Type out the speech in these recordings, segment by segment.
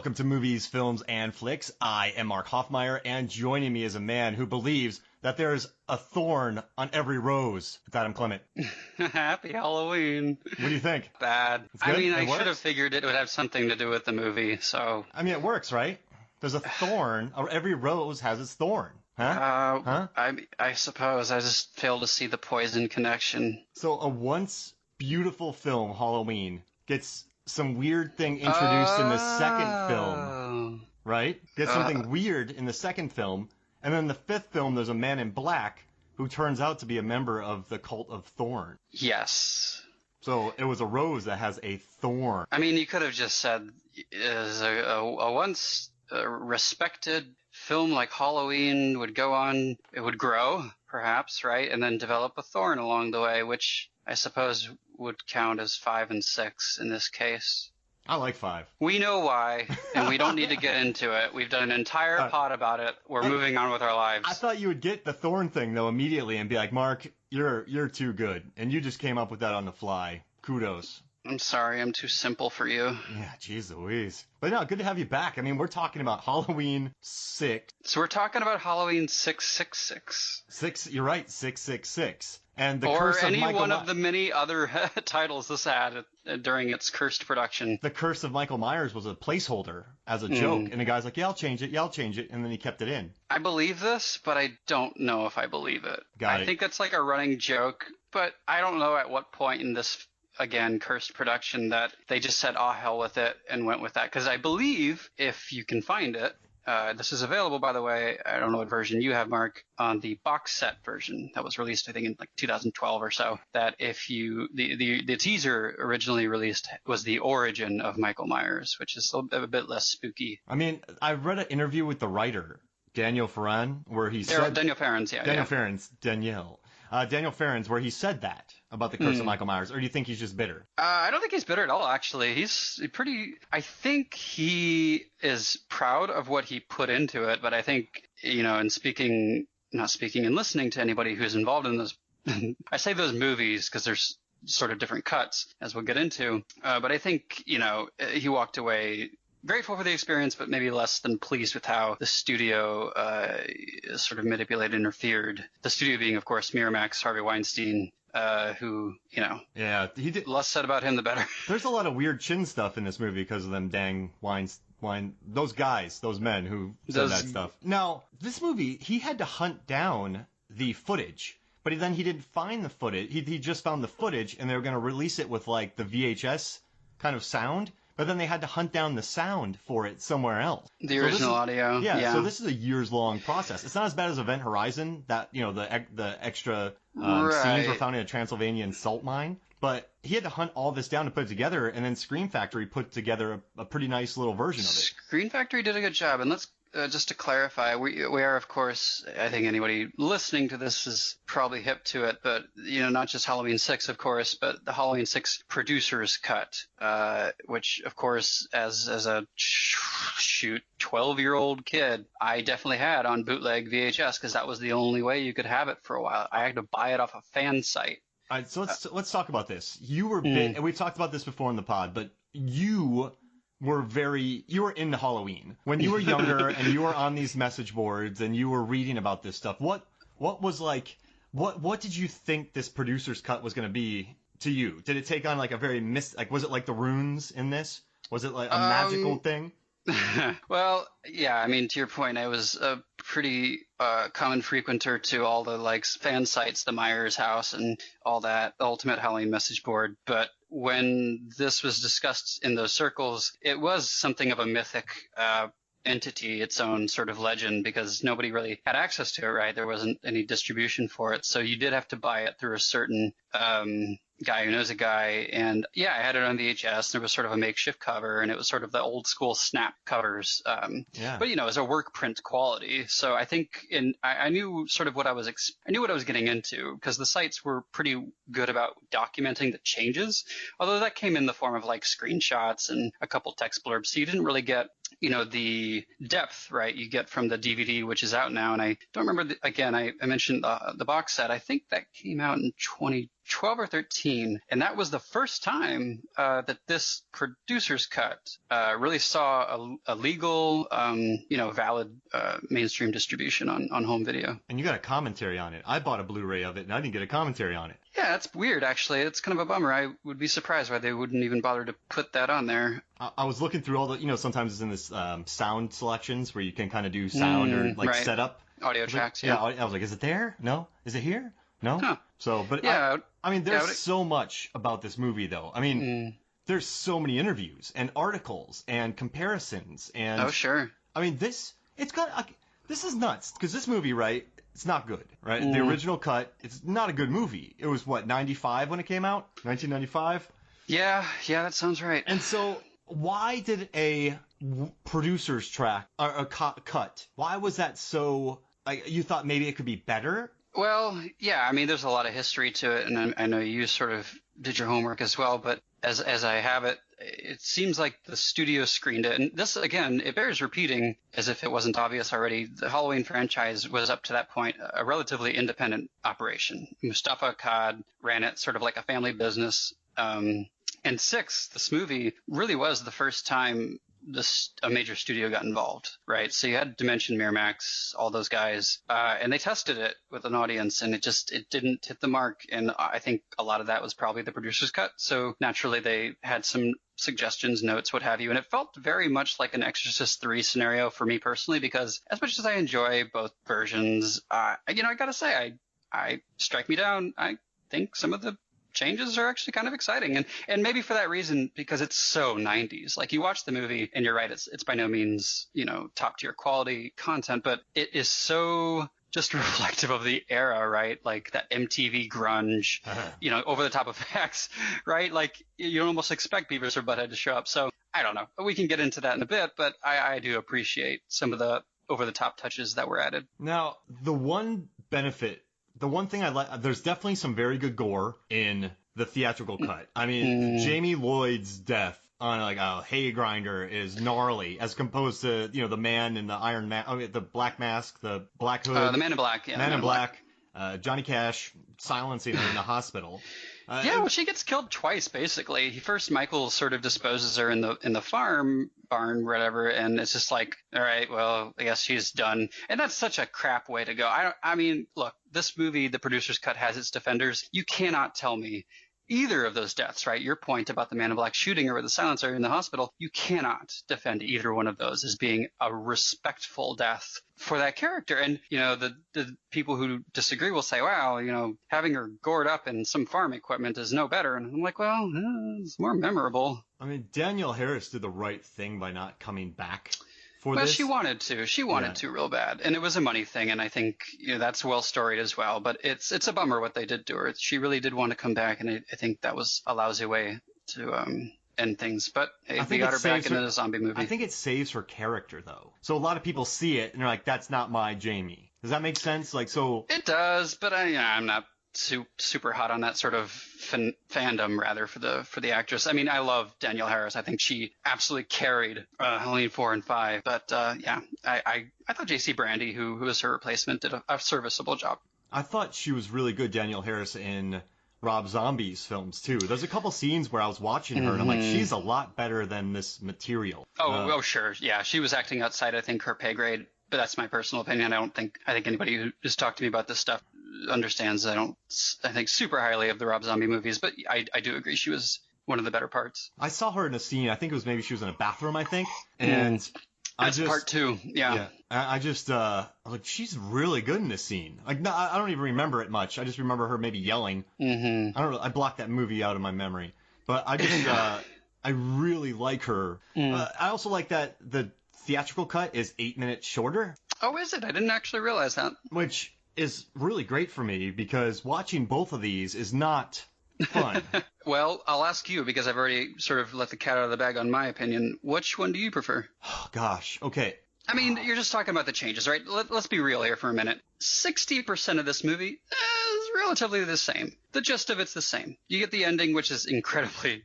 Welcome to Movies, Films, and Flicks. I am Mark Hoffmeyer, and joining me is a man who believes that there's a thorn on every rose. It's Adam Clement. Happy Halloween. What do you think? Bad. I mean, I should have figured it would have something to do with the movie, so... I mean, it works, right? There's a thorn, or every rose has its thorn. Huh? I suppose I just fail to see the poison connection. So a once beautiful film, Halloween, gets some weird thing introduced in the second film, right? Gets something weird in the second film, and then the fifth film, there's a man in black who turns out to be a member of the cult of Thorn. Yes. So it was a rose that has a thorn. I mean, you could have just said, as a once respected film like Halloween would go on, it would grow, perhaps, right? And then develop a thorn along the way, which I suppose would count as 5 and 6 in this case. I like 5. We know why, and we don't need to get into it. We've done an entire pod about it. We're moving on with our lives. I thought you would get the thorn thing, though, immediately and be like, Mark, you're too good. And you just came up with that on the fly. Kudos. I'm sorry, I'm too simple for you. Yeah, jeez Louise. But no, good to have you back. I mean, we're talking about Halloween 6. So we're talking about Halloween 666. You're right, 666. And the curse of Michael... Or any one of the many other titles this had during its cursed production. The Curse of Michael Myers was a placeholder as a joke. And the guy's like, yeah, I'll change it. And then he kept it in. I believe this, but I don't know if I believe it. I think that's like a running joke, but I don't know at what point in this... again, cursed production that they just said, oh, hell with it, and went with that. Because I believe, if you can find it, this is available, by the way, I don't know what version you have, Mark, on the box set version that was released, I think, in like 2012 or so, that if you, the teaser originally released was the origin of Michael Myers, which is a bit less spooky. I mean, I read an interview with the writer, Daniel Farran, where he said... Daniel Farran's, yeah. Daniel Farran's, where he said that about the Curse of Michael Myers, or do you think he's just bitter? I don't think he's bitter at all, actually. He's pretty... I think he is proud of what he put into it, but I think, in not speaking and listening to anybody who's involved in those... I say those movies because there's sort of different cuts, as we'll get into. But I think, he walked away... grateful for the experience, but maybe less than pleased with how the studio sort of manipulated, interfered. The studio being, of course, Miramax, Harvey Weinstein, who, Yeah, he did. Less said about him, the better. There's a lot of weird chin stuff in this movie because of them dang those men who said that stuff. Now, this movie, he had to hunt down the footage. But then he didn't find the footage. He just found the footage, and they were going to release it with, like, the VHS kind of sound. But then they had to hunt down the sound for it somewhere else. The original audio. Yeah, so this is a years-long process. It's not as bad as Event Horizon, that, the extra scenes were found in a Transylvanian salt mine. But he had to hunt all this down to put it together, and then Scream Factory put together a pretty nice little version of it. Scream Factory did a good job, and let's... just to clarify, we are, of course, I think anybody listening to this is probably hip to it, but, not just Halloween 6, of course, but the Halloween 6 producer's cut, which, of course, as a 12-year-old kid, I definitely had on bootleg VHS because that was the only way you could have it for a while. I had to buy it off a fan site. All right, so let's talk about this. You were big, and we've talked about this before in the pod, but you were into Halloween when you were younger and you were on these message boards and you were reading about this stuff. What was like, what did you think this producer's cut was going to be to you? Did it take on like a very was it like the runes in this? Was it like a magical thing? Well, yeah, I mean, to your point, I was a pretty common frequenter to all the like fan sites, the Myers house and all that, the Ultimate Halloween message board. But when this was discussed in those circles, it was something of a mythic entity, its own sort of legend, because nobody really had access to it, right? There wasn't any distribution for it. So you did have to buy it through a certain guy who knows a guy. And yeah, I had it on VHS. There was sort of a makeshift cover, and it was sort of the old school snap covers. But it was a work print quality. So I think I knew sort of what I was getting into, because the sites were pretty good about documenting the changes. Although that came in the form of like screenshots and a couple text blurbs. So you didn't really get the depth, right, you get from the DVD, which is out now. And I don't remember, again, I mentioned the box set. I think that came out in 2012 or 13. And that was the first time that this producer's cut really saw a legal, valid mainstream distribution on home video. And you got a commentary on it. I bought a Blu-ray of it, and I didn't get a commentary on it. Yeah, that's weird, actually. It's kind of a bummer. I would be surprised why they wouldn't even bother to put that on there. I was looking through all the, sometimes it's in this sound selections where you can kind of do sound or like right. setup. Audio tracks, yeah. I was like, is it there? No? Is it here? No? Huh. So, but yeah, I mean, there's so much about this movie, though. I mean, there's so many interviews and articles and comparisons and. Oh, sure. I mean, this is nuts because this movie, right? It's not good, right? The original cut, it's not a good movie. It was, 95 when it came out? 1995? Yeah, that sounds right. And so why did a producer's track, or a cut, why was that so, you thought maybe it could be better? Well, yeah, I mean, there's a lot of history to it, and I know you sort of did your homework as well, but as I have it, it seems like the studio screened it. And this, again, it bears repeating, as if it wasn't obvious already. The Halloween franchise was up to that point a relatively independent operation. Mustafa Akkad ran it sort of like a family business. And Six, this movie, really was the first time a major studio got involved, right? So you had Dimension, Miramax, all those guys, and they tested it with an audience, and it didn't hit the mark. And I think a lot of that was probably the producer's cut. So naturally, they had some suggestions, notes, what have you, and it felt very much like an Exorcist 3 scenario for me personally, because as much as I enjoy both versions, I gotta say, I strike me down. I think some of the changes are actually kind of exciting, and maybe for that reason, because it's so 90s. Like, you watch the movie and you're right, it's by no means top tier quality content, but it is so just reflective of the era, right? Like that MTV grunge, over the top effects, right? Like, you almost expect Beavis or Butthead to show up. So I don't know, we can get into that in a bit, but I do appreciate some of the over the top touches that were added. Now, the one thing I like, there's definitely some very good gore in the theatrical cut. I mean, Jamie Lloyd's death on a hay grinder is gnarly, as composed to, the man in the iron mask, the black mask, the black hood. The Man in Black, yeah. Man in Black. Johnny Cash silencing her in the hospital. Well, she gets killed twice, basically. First, Michael sort of disposes her in the farm barn, whatever, and it's just like, all right, well, I guess she's done. And that's such a crap way to go. I mean, look, this movie, the producer's cut, has its defenders. You cannot tell me either of those deaths, right? Your point about the Man in Black shooting her with the silencer in the hospital, you cannot defend either one of those as being a respectful death for that character. And, the people who disagree will say, wow, having her gored up in some farm equipment is no better. And I'm like, well, it's more memorable. I mean, Danielle Harris did the right thing by not coming back for this. Well, she wanted to. She wanted to real bad. And it was a money thing. And I think, that's well storied as well. But it's a bummer what they did to her. She really did want to come back. And I think that was a lousy way to end things. But hey, we got her back in a zombie movie. I think it saves her character, though. So a lot of people see it and they're like, that's not my Jamie. Does that make sense? It does, but I'm not super hot on that sort of fandom, rather, for the actress. I mean, I love Danielle Harris. I think she absolutely carried Halloween 4 and 5. But I thought J.C. Brandy, who was her replacement, did a serviceable job. I thought she was really good, Danielle Harris, in Rob Zombie's films too. There's a couple scenes where I was watching her and I'm like, she's a lot better than this material. Oh, sure. Yeah, she was acting outside, I think, her pay grade. But that's my personal opinion. I think anybody who has talked to me about this stuff understands I think super highly of the Rob Zombie movies, but I do agree she was one of the better parts. I saw her in a scene, I think it was maybe she was in a bathroom, I think. And that's part 2. Yeah. I just like, she's really good in this scene. Like, no, I don't even remember it much. I just remember her maybe yelling. I don't know. I blocked that movie out of my memory. But I just I really like her. I also like that the theatrical cut is 8 minutes shorter. Oh, is it? I didn't actually realize that. Which is really great for me because watching both of these is not fun. Well, I'll ask you because I've already sort of let the cat out of the bag on my opinion. Which one do you prefer? Oh, gosh. Okay. I mean, you're just talking about the changes, right? Let's be real here for a minute. 60% of this movie is relatively the same. The gist of it's the same. You get the ending, which is incredibly...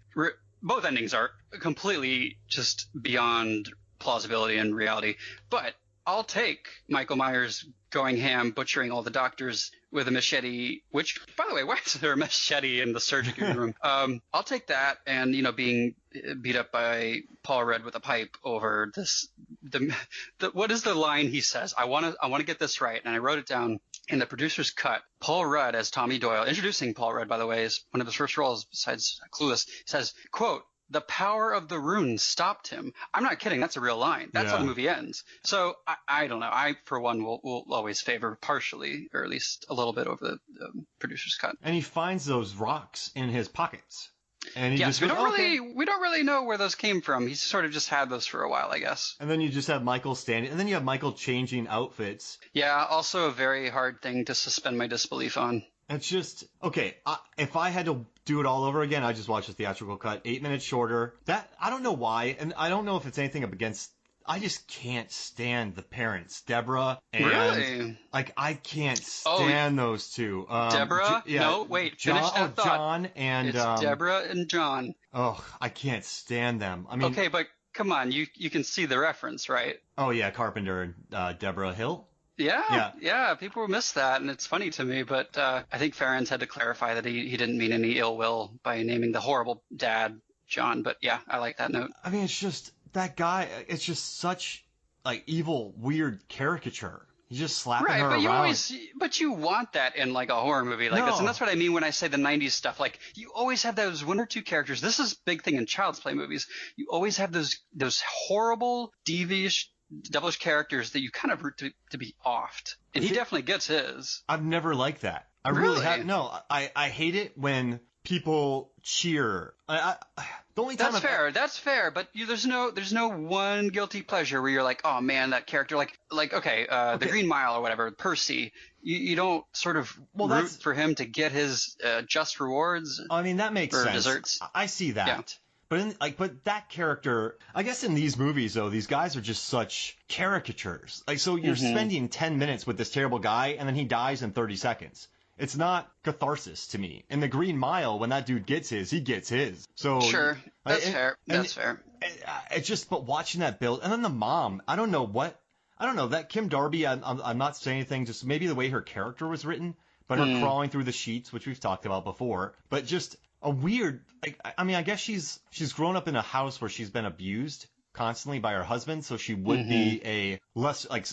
both endings are completely just beyond plausibility and reality. But I'll take Michael Myers going ham, butchering all the doctors with a machete, which, by the way, why is there a machete in the surgery room? I'll take that and, being beat up by Paul Rudd with a pipe over this. What is the line he says? I want to get this right. And I wrote it down in the producer's cut. Paul Rudd as Tommy Doyle, introducing Paul Rudd, by the way, is one of his first roles besides Clueless, says, quote, "The power of the runes stopped him." I'm not kidding. That's a real line. That's how the movie ends. So I don't know. I, for one, will always favor partially, or at least a little bit, over the producer's cut. And he finds those rocks in his pockets. And he just we don't really know where those came from. He's sort of just had those for a while, I guess. And then you just have Michael standing, and then you have Michael changing outfits. Yeah, also a very hard thing to suspend my disbelief on. It's just, okay, if I had to do it all over again, I'd just watch the theatrical cut, 8 minutes shorter. That, I don't know why, and I don't know if it's anything against, I just can't stand the parents, Deborah and, really? Like, I can't stand those two. Deborah? No, wait, finish that thought. John and... It's Deborah and John. Oh, I can't stand them. I mean... Okay, but come on, you can see the reference, right? Oh, yeah, Carpenter and Deborah Hill? Yeah, people miss that, and it's funny to me, but I think Farrens had to clarify that he didn't mean any ill will by naming the horrible dad John, but yeah, I like that note. I mean, it's just, that guy, it's just such, like, evil, weird caricature. He's just slapping her around. But you want that in, like, a horror movie like this, and that's what I mean when I say the 90s stuff. Like, you always have those one or two characters. This is a big thing in Child's Play movies. You always have those horrible, devious, devilish characters that you kind of root to be offed. And he definitely gets his. I've never liked that. I really have. No, I hate it when people cheer. The only time That's fair. But there's no one guilty pleasure where you're like, oh man, that character, like the Green Mile or whatever, Percy. You don't sort of root for him to get his just rewards. I mean, that makes sense. Desserts. I see that. Yeah. But that character, I guess in these movies though, these guys are just such caricatures. Like, so you're spending 10 minutes with this terrible guy, and then he dies in 30 seconds. It's not catharsis to me. In the Green Mile, when that dude gets his, he gets his. So sure, that's fair. That's fair. It's just, but watching that build, and then the mom, I don't know that Kim Darby. I'm not saying anything. Just maybe the way her character was written, but her crawling through the sheets, which we've talked about before, but just a weird, like, I mean, I guess she's grown up in a house where she's been abused constantly by her husband, so she would be a less, like,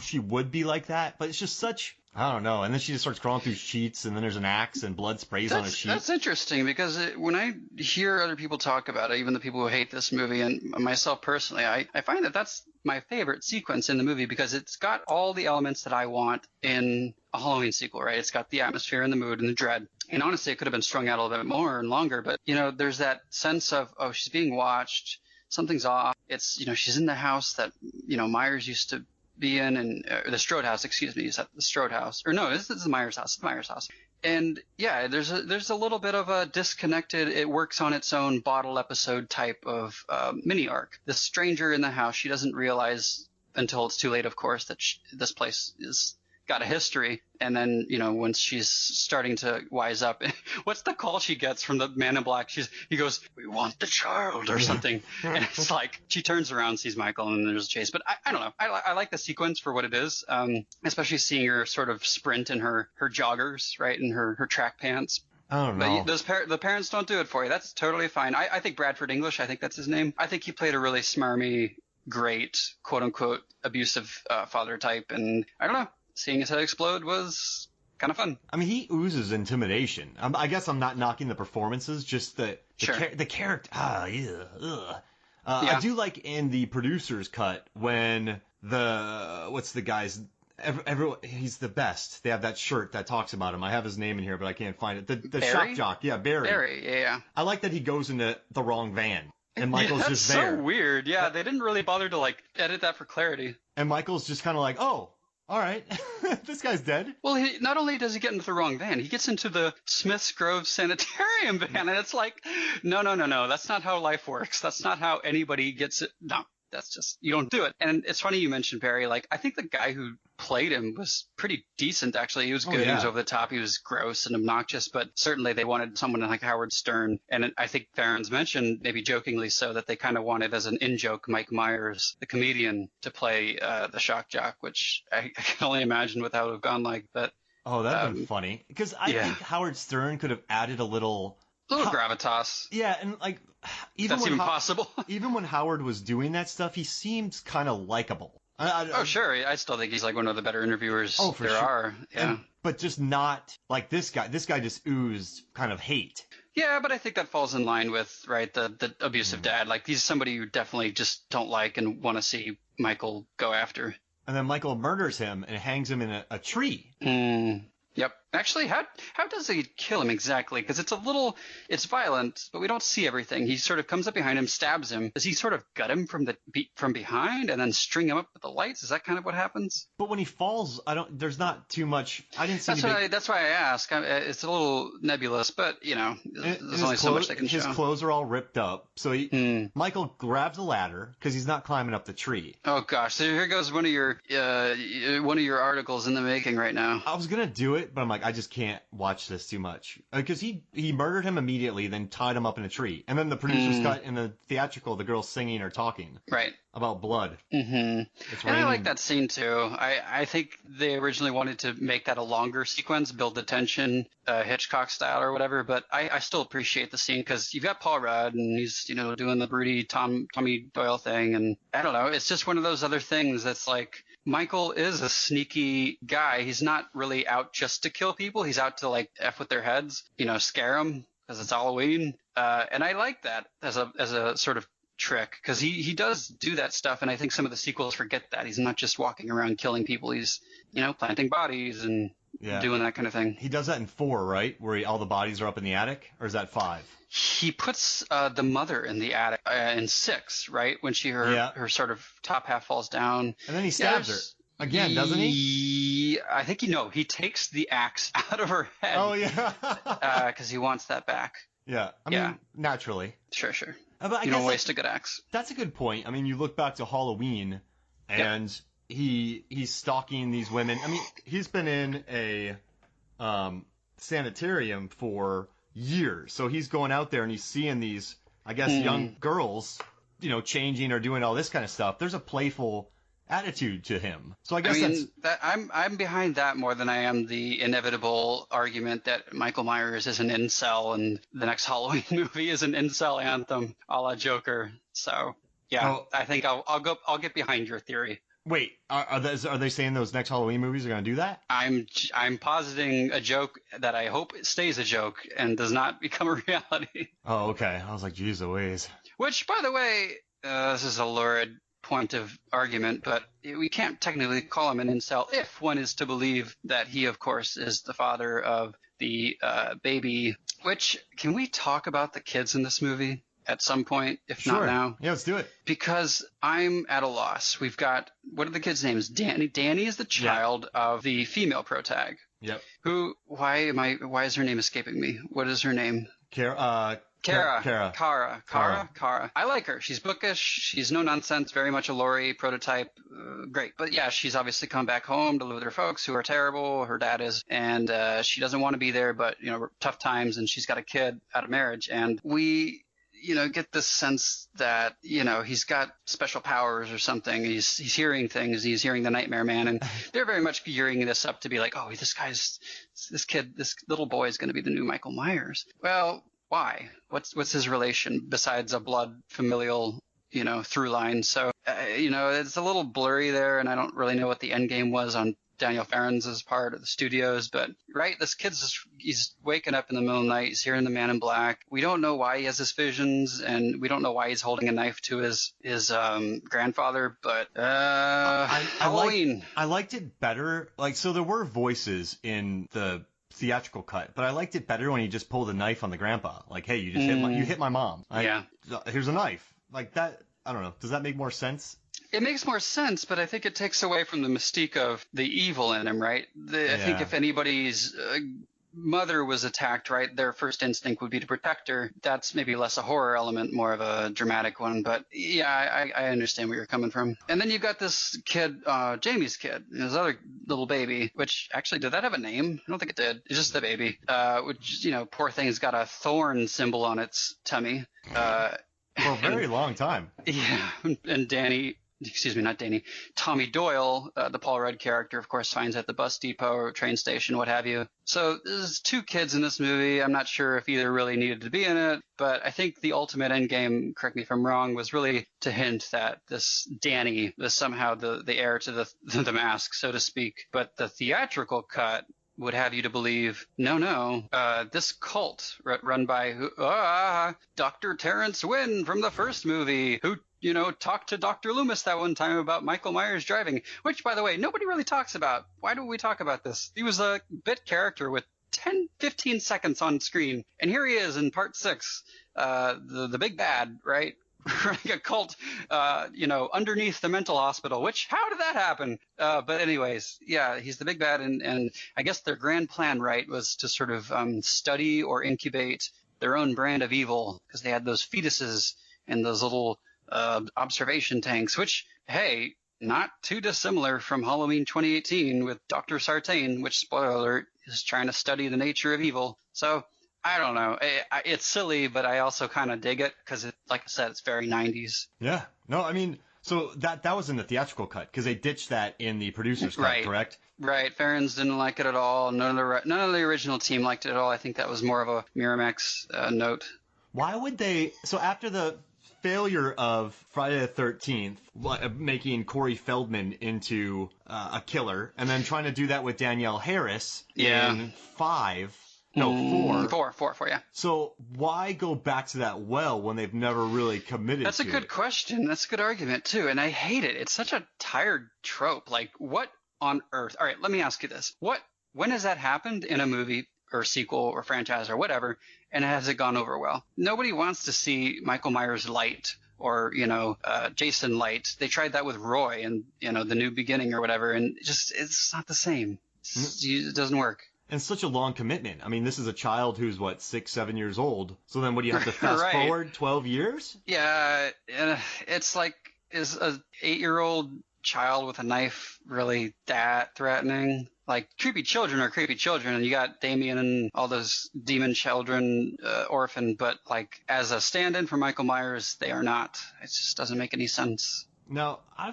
she would be like that, but it's just such, I don't know. And then she just starts crawling through sheets, and then there's an axe and blood sprays on a sheet. That's interesting, because when I hear other people talk about it, even the people who hate this movie, and myself personally, I find that that's my favorite sequence in the movie, because it's got all the elements that I want in a Halloween sequel, right? It's got the atmosphere and the mood and the dread. And honestly, it could have been strung out a little bit more and longer, but, there's that sense of, oh, she's being watched, something's off. It's, she's in the house that, Myers used to be in, and the Strode house, excuse me, is that the Strode house? Or no, this is the Myers house. It's the Myers house. And yeah, there's a little bit of a disconnected, it works on its own bottle episode type of mini arc. The stranger in the house, she doesn't realize until it's too late, of course, that this place is got a history. And then, once she's starting to wise up, what's the call she gets from the man in black? He goes, "We want the child," or something. And it's like, she turns around, sees Michael, and there's a chase. But I don't know. I like the sequence for what it is, especially seeing her sort of sprint in her joggers, right, in her track pants. I don't know. But the parents don't do it for you. That's totally fine. I think Bradford English, I think that's his name. I think he played a really smarmy, great, quote-unquote, abusive father type. And I don't know. Seeing his head explode was kind of fun. I mean, he oozes intimidation. I guess I'm not knocking the performances, just the character. I do like in the producer's cut when what's the guy's, everyone, he's the best. They have that shirt that talks about him. I have his name in here, but I can't find it. The shock jock. Yeah, Barry. Barry, yeah. I like that he goes into the wrong van. And Michael's just there. That's so weird. Yeah, they didn't really bother to, edit that for clarity. And Michael's just kind of like, oh, all right, this guy's dead. Well, not only does he get into the wrong van, he gets into the Smith's Grove Sanitarium van, and it's like, no, that's not how life works. That's not how anybody gets it. No, that's just, you don't do it. And it's funny you mentioned Barry. I think the guy who played him was pretty decent, actually. He was good. He was over the top. He was gross and obnoxious, but certainly they wanted someone like Howard Stern. And I think Farron's mentioned, maybe jokingly so, that they kind of wanted as an in-joke Mike Myers, the comedian, to play the shock jock, which I can only imagine what that would have gone like. But oh, that'd have been funny. Because I think Howard Stern could have added a little gravitas. Yeah, and like even that's even possible. Even when Howard was doing that stuff, he seems kind of likable. Sure. I still think he's like one of the better interviewers there are. Yeah. But just not like this guy. This guy just oozed kind of hate. Yeah, but I think that falls in line with, the abusive dad. Like, he's somebody you definitely just don't like and want to see Michael go after. And then Michael murders him and hangs him in a tree. Yep. Actually, how does he kill him exactly? Because it's violent, but we don't see everything. He sort of comes up behind him, stabs him. Does he sort of gut him from behind and then string him up with the lights? Is that kind of what happens? But when he falls, there's not too much. I didn't see. That's why I ask. It's a little nebulous, but there's only so much they can show. His clothes are all ripped up, so Michael grabs a ladder because he's not climbing up the tree. Oh gosh! So here goes one of your articles in the making right now. I was gonna do it, but I'm like, I just can't watch this too much because he murdered him immediately, then tied him up in a tree, and then the producers cut in the theatrical the girl singing or talking about blood. And I like that scene too. I think they originally wanted to make that a longer sequence, build the tension, Hitchcock style or whatever, but I still appreciate the scene because you've got Paul Rudd and he's doing the broody Tommy Doyle thing, and I don't know, it's just one of those other things that's like, Michael is a sneaky guy. He's not really out just to kill people. He's out to like F with their heads, scare them because it's Halloween. And I like that as a sort of trick because he does do that stuff. And I think some of the sequels forget that. He's not just walking around killing people. He's, planting bodies and doing that kind of thing. He does that in 4, right? Where all the bodies are up in the attic? Or is that 5? He puts the mother in the attic in 6, right? When her sort of top half falls down. And then he stabs her. Again, doesn't he? I think he takes the axe out of her head. Oh, yeah. Because he wants that back. Yeah. I mean, naturally. Sure. But you don't waste a good axe. That's a good point. I mean, you look back to Halloween, and he's stalking these women. I mean, he's been in a sanitarium for years. So he's going out there and he's seeing these, I guess, young girls, changing or doing all this kind of stuff. There's a playful attitude to him. So I guess I'm behind that more than I am the inevitable argument that Michael Myers is an incel and the next Halloween movie is an incel anthem a la Joker. So I think I'll get behind your theory. Wait, are they saying those next Halloween movies are going to do that? I'm positing a joke that I hope stays a joke and does not become a reality. Oh, okay. I was like, geez Louise. Which, by the way, this is a lurid point of argument, but we can't technically call him an incel if one is to believe that he, of course, is the father of the baby. Which, can we talk about the kids in this movie at some point, if not now? Yeah, let's do it. Because I'm at a loss. We've got, what are the kids' names? Danny. Danny is the child of the female protag. Yep. Who, why is her name escaping me? What is her name? Kara. I like her. She's bookish. She's no nonsense. Very much a Laurie prototype. Great. But yeah, she's obviously come back home to live with her folks who are terrible. Her dad is, and she doesn't want to be there, but tough times, and she's got a kid out of marriage, and we get this sense that, he's got special powers or something. He's hearing things. He's hearing the Nightmare Man. And they're very much gearing this up to be like, oh, this little boy is going to be the new Michael Myers. Well, why? What's his relation besides a blood familial, through line? So, it's a little blurry there. And I don't really know what the end game was on Daniel Farrens' part of the studios, but this he's waking up in the middle of the night, he's hearing the Man in Black. We don't know why he has his visions, and we don't know why he's holding a knife to his grandfather, but Halloween. I liked it better. So there were voices in the theatrical cut, but I liked it better when he just pulled a knife on the grandpa. Like, hey, you just hit my mom. Here's a knife. Like that. I don't know. Does that make more sense? It makes more sense, but I think it takes away from the mystique of the evil in him, right? I think if anybody's mother was attacked, right, their first instinct would be to protect her. That's maybe less a horror element, more of a dramatic one. But yeah, I understand where you're coming from. And then you've got this kid, Jamie's kid, his other little baby, which actually, did that have a name? I don't think it did. It's just the baby, which, poor thing's got a thorn symbol on its tummy. For a very long time. Yeah, and Tommy Doyle, the Paul Rudd character, of course, finds at the bus depot or train station, what have you. So there's two kids in this movie. I'm not sure if either really needed to be in it, but I think the ultimate endgame, correct me if I'm wrong, was really to hint that this Danny was somehow the heir to the mask, so to speak. But the theatrical cut would have you to believe, no, this cult run by Dr. Terrence Wynn from the first movie, who talked to Dr. Loomis that one time about Michael Myers driving, which, by the way, nobody really talks about. Why do we talk about this? He was a bit character with 10-15 seconds on screen, and here he is in part 6, the big bad, right? Running a cult, underneath the mental hospital, which, how did that happen? But anyways, yeah, he's the big bad, and I guess their grand plan, right, was to sort of study or incubate their own brand of evil, because they had those fetuses and those little observation tanks, which, hey, not too dissimilar from Halloween 2018 with Dr. Sartain, which, spoiler alert, is trying to study the nature of evil. So I don't know. It's silly, but I also kind of dig it because, like I said, it's very 90s. Yeah. No, I mean, so that was in the theatrical cut because they ditched that in the producer's cut, right. Correct? Right. Farrens didn't like it at all. None of the original team liked it at all. I think that was more of a Miramax note. Why would they? So after the failure of Friday the 13th, making Corey Feldman into a killer, and then trying to do that with Danielle Harris in 5. No, 4. 4, yeah. So why go back to that well when they've never really committed That's to a good question. That's a good argument, too. And I hate it. It's such a tired trope. Like, what on earth? All right, let me ask you this. When has that happened in a movie or sequel or franchise or whatever, and has it gone over well? Nobody wants to see Michael Myers light or, Jason light. They tried that with Roy and, The New Beginning or whatever, and it's not the same. It doesn't work. And such a long commitment. I mean, this is a child who's, 6, 7 years old. So then what do you have to fast forward 12 years? Yeah, it's like, is a 8-year-old child with a knife really that threatening? Like, creepy children are creepy children, and you got Damien and all those demon children orphaned, but, as a stand-in for Michael Myers, they are not. It just doesn't make any sense. Now, I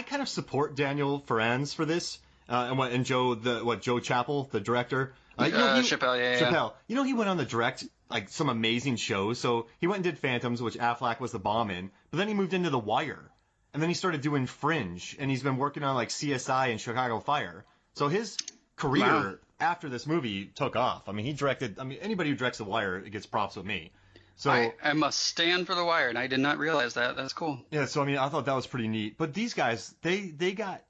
kind of support Daniel Farrens for this. And Joe Chappell, the director. Chappelle. He went on to direct some amazing shows. So he went and did Phantoms, which Affleck was the bomb in. But then he moved into The Wire, and then he started doing Fringe, and he's been working on CSI and Chicago Fire. So his career after this movie took off. I mean, he directed. I mean, anybody who directs The Wire gets props with me. So I must stand for The Wire, and I did not realize that. That's cool. Yeah. So I mean, I thought that was pretty neat. But these guys, they got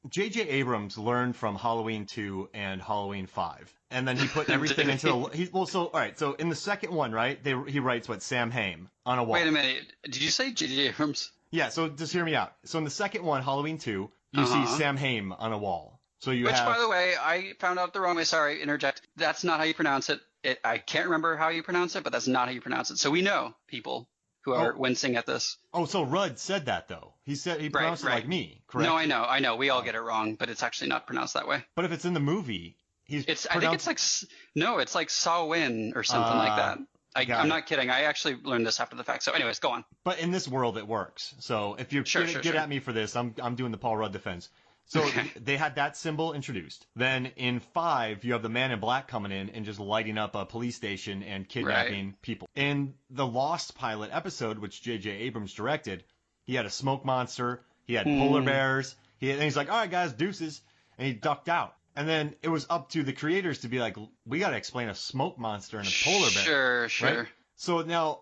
J.J. Abrams learned from Halloween 2 and Halloween 5, and then he put everything all right. So in the second one, right, he writes Sam Hamm on a wall. Wait a minute, did you say J.J. Abrams? Yeah. So just hear me out. So in the second one, Halloween 2, you see Sam Hamm on a wall. So by the way, I found out the wrong way. Sorry, interject. That's not how you pronounce it. I can't remember how you pronounce it, but that's not how you pronounce it. So we know people who are wincing at this. Oh, so Rudd said that, though. He pronounced it like me, correct? No, I know. We all get it wrong, but it's actually not pronounced that way. But if it's in the movie, I think it's like Sawin or something like that. I'm not kidding. I actually learned this after the fact. So anyways, go on. But in this world, it works. So if you get at me for this, I'm doing the Paul Rudd defense. So they had that symbol introduced. Then in 5, you have the Man in Black coming in and just lighting up a police station and kidnapping people. In the Lost pilot episode, which J.J. Abrams directed, he had a smoke monster. He had polar bears. And he's like, all right, guys, deuces. And he ducked out. And then it was up to the creators to be like, we got to explain a smoke monster and a polar bear. Sure. Right? So now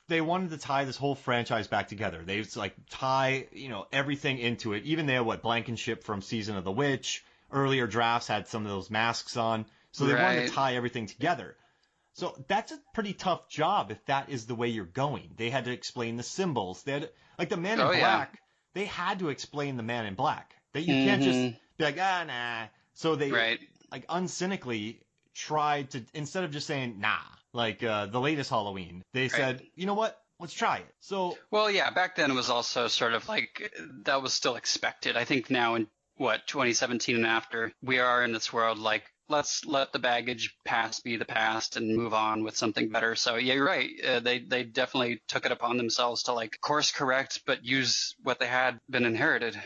they wanted to tie this whole franchise back together. They tie, everything into it. Even they had Blankenship from Season of the Witch. Earlier drafts had some of those masks on. So they wanted to tie everything together. So that's a pretty tough job if that is the way you're going. They had to explain the symbols. They had the Man in Black. They had to explain the Man in Black. That you can't just be like, nah. So they Right. like uncynically tried to, instead of just saying nah, like the latest Halloween, they said, you know what? Let's try it. So Well, yeah, back then it was also sort of like that was still expected. I think now in 2017 and after, we are in this world like let's let the baggage past be the past and move on with something better. So yeah, you're right. They definitely took it upon themselves to like course correct, but use what they had been inherited.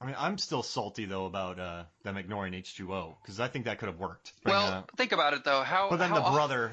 I mean, I'm still salty though about them ignoring H2O because I think that could have worked. Well, think about it though. But then how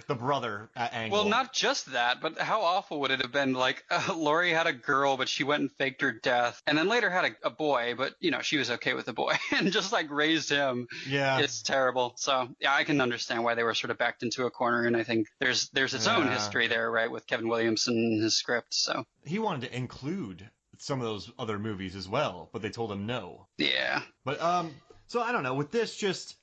the brother angle. Well, not just that, but how awful would it have been? Like, Lori had a girl, but she went and faked her death, and then later had a boy, but she was okay with the boy and just like raised him. Yeah, it's terrible. So yeah, I can understand why they were sort of backed into a corner, and I think there's its own history there, right, with Kevin Williamson and his script. So he wanted to include some of those other movies as well, but they told him no. Yeah. But so I don't know. With this, just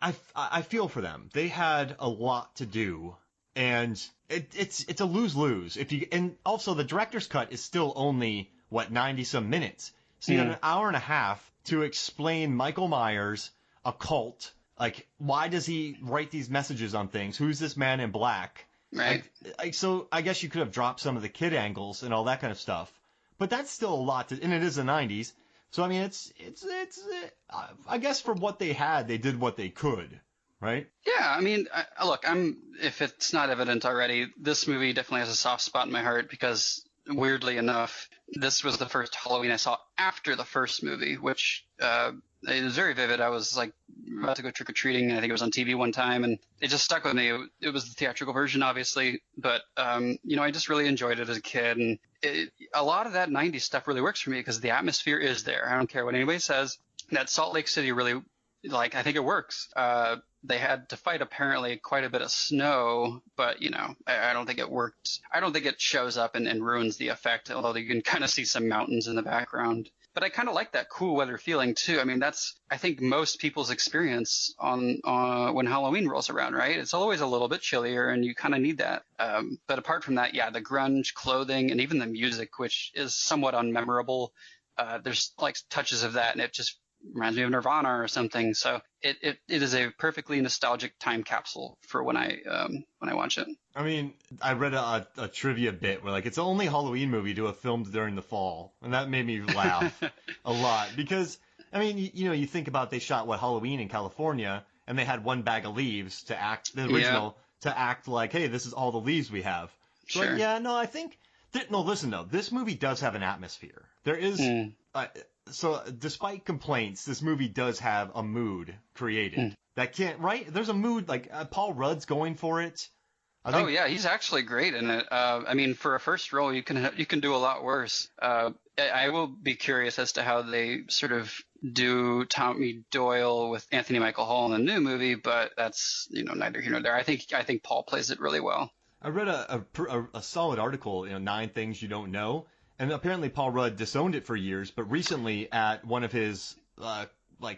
I feel for them. They had a lot to do, and it's a lose-lose. And also the director's cut is still only 90 some minutes. So you had an hour and a half to explain Michael Myers, a cult. Like, why does he write these messages on things? Who's this man in black? Right. So I guess you could have dropped some of the kid angles and all that kind of stuff. But that's still a lot and it is the 90s. So, I mean, it's I guess for what they had, they did what they could, right? Yeah, I mean, look, if it's not evident already, this movie definitely has a soft spot in my heart because, weirdly enough, this was the first Halloween I saw after the first movie, which it was very vivid. I was like about to go trick-or-treating, and I think it was on TV one time, and it just stuck with me. It was the theatrical version, obviously, but, I just really enjoyed it as a kid, and a lot of that 90s stuff really works for me because the atmosphere is there. I don't care what anybody says. That Salt Lake City really, I think it works. They had to fight apparently quite a bit of snow, but I don't think it worked. I don't think it shows up and ruins the effect, although you can kind of see some mountains in the background. But I kind of like that cool weather feeling too. I mean, that's I think most people's experience on when Halloween rolls around, right? It's always a little bit chillier, and you kind of need that. But apart from that, yeah, the grunge clothing and even the music, which is somewhat unmemorable. There's like touches of that, and it just reminds me of Nirvana or something. So it is a perfectly nostalgic time capsule for when I watch it. I mean, I read a trivia bit where it's the only Halloween movie to have filmed during the fall, and that made me laugh a lot because I mean, you think about they shot Halloween in California, and they had one bag of leaves to act the original to act like, hey, this is all the leaves we have. So Sure. I think listen though, this movie does have an atmosphere. There is. So despite complaints, this movie does have a mood created that can't, right? There's a mood, Paul Rudd's going for it. Oh yeah, he's actually great in it. I mean, for a first role, you can do a lot worse. I will be curious as to how they sort of do Tommy Doyle with Anthony Michael Hall in the new movie, but that's neither here nor there. I think Paul plays it really well. I read a solid article, 9 Things You Don't Know. And apparently Paul Rudd disowned it for years, but recently at one of his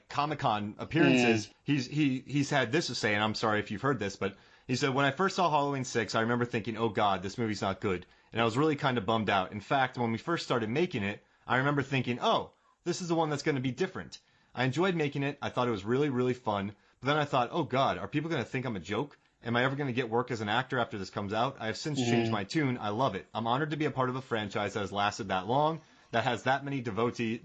Comic-Con appearances, he's had this to say, and I'm sorry if you've heard this, but he said, when I first saw Halloween 6, I remember thinking, oh God, this movie's not good. And I was really kind of bummed out. In fact, when we first started making it, I remember thinking, oh, this is the one that's going to be different. I enjoyed making it. I thought it was really, really fun. But then I thought, oh God, are people going to think I'm a joke? Am I ever going to get work as an actor after this comes out? I have since changed my tune. I love it. I'm honored to be a part of a franchise that has lasted that long, that has that many devotees,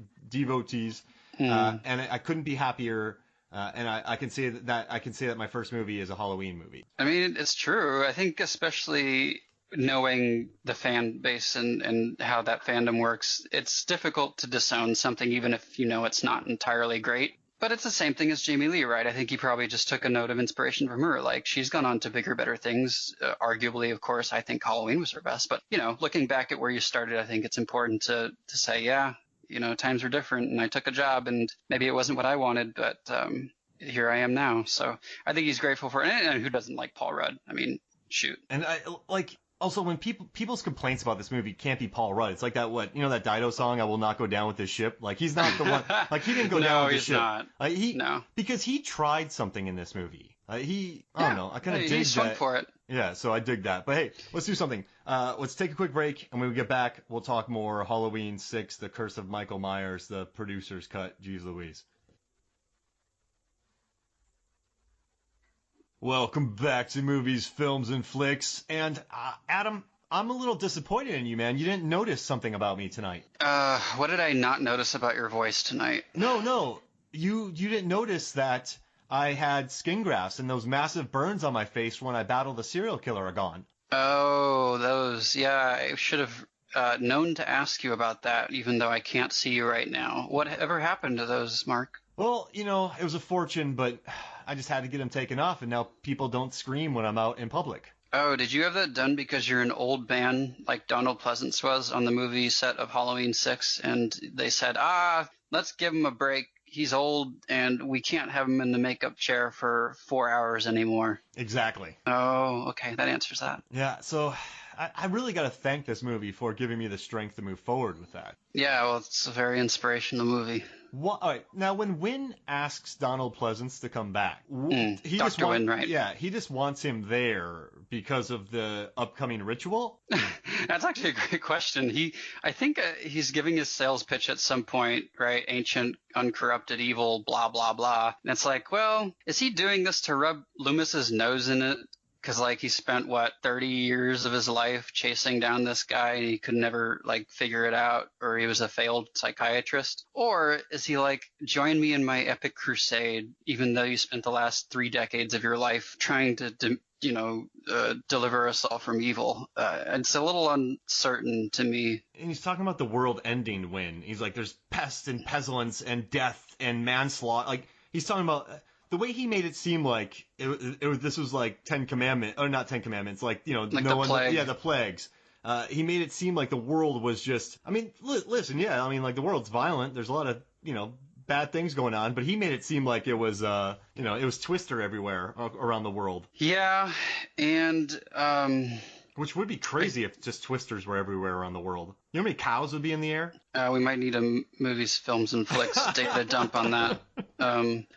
and I couldn't be happier. And I can say that my first movie is a Halloween movie. I mean, it's true. I think especially knowing the fan base and how that fandom works, it's difficult to disown something even if it's not entirely great. But it's the same thing as Jamie Lee, right? I think he probably just took a note of inspiration from her. Like, she's gone on to bigger, better things. Arguably, of course, I think Halloween was her best. But, looking back at where you started, I think it's important to say, yeah, times were different, and I took a job, and maybe it wasn't what I wanted, but here I am now. So I think he's grateful for it. And who doesn't like Paul Rudd? I mean, shoot. And also, when people's complaints about this movie can't be Paul Rudd. It's like that that Dido song, "I Will Not Go Down with This Ship." He's not the one. He didn't go down with this ship. No, he's not. No, because he tried something in this movie. I don't know. I kind of dig he swung that. for it. Yeah, so I dig that. But hey, let's do something. Let's take a quick break, and when we get back, we'll talk more Halloween 6, The Curse of Michael Myers, the producer's cut. Jeez Louise. Welcome back to Movies, Films, and Flicks. And Adam, I'm a little disappointed in you, man. You didn't notice something about me tonight. What did I not notice about your voice tonight? No. You didn't notice that I had skin grafts and those massive burns on my face when I battled the serial killer are gone. Oh, those. Yeah, I should have known to ask you about that, even though I can't see you right now. Whatever happened to those, Mark? Well, it was a fortune, but I just had to get them taken off, and now people don't scream when I'm out in public. Oh, did you have that done because you're an old man like Donald Pleasance was on the movie set of Halloween 6, and they said, let's give him a break. He's old, and we can't have him in the makeup chair for 4 hours anymore. Exactly. Oh, okay. That answers that. Yeah, so I really got to thank this movie for giving me the strength to move forward with that. Yeah, well, it's a very inspirational movie. All right, now when Wynn asks Donald Pleasance to come back, Dr. Wynn, right? Yeah, he just wants him there because of the upcoming ritual. That's actually a great question. I think he's giving his sales pitch at some point, right? Ancient, uncorrupted, evil, blah, blah, blah. And it's like, well, is he doing this to rub Loomis's nose in it? Because, he spent, 30 years of his life chasing down this guy and he could never, figure it out, or he was a failed psychiatrist? Or is he join me in my epic crusade, even though you spent the last 3 decades of your life trying to deliver us all from evil? It's a little uncertain to me. And he's talking about the world ending when he's like, there's pest and pestilence and death and manslaughter. He's talking about... The way he made it seem like this was like 10 Commandments, or not 10 Commandments, the plagues. He made it seem like the world was just, listen, the world's violent. There's a lot of, bad things going on, but he made it seem like it was, it was Twister everywhere around the world. Yeah, and, which would be crazy if just Twisters were everywhere around the world. You know how many cows would be in the air? We might need a Movies, Films, and Flicks data dump on that.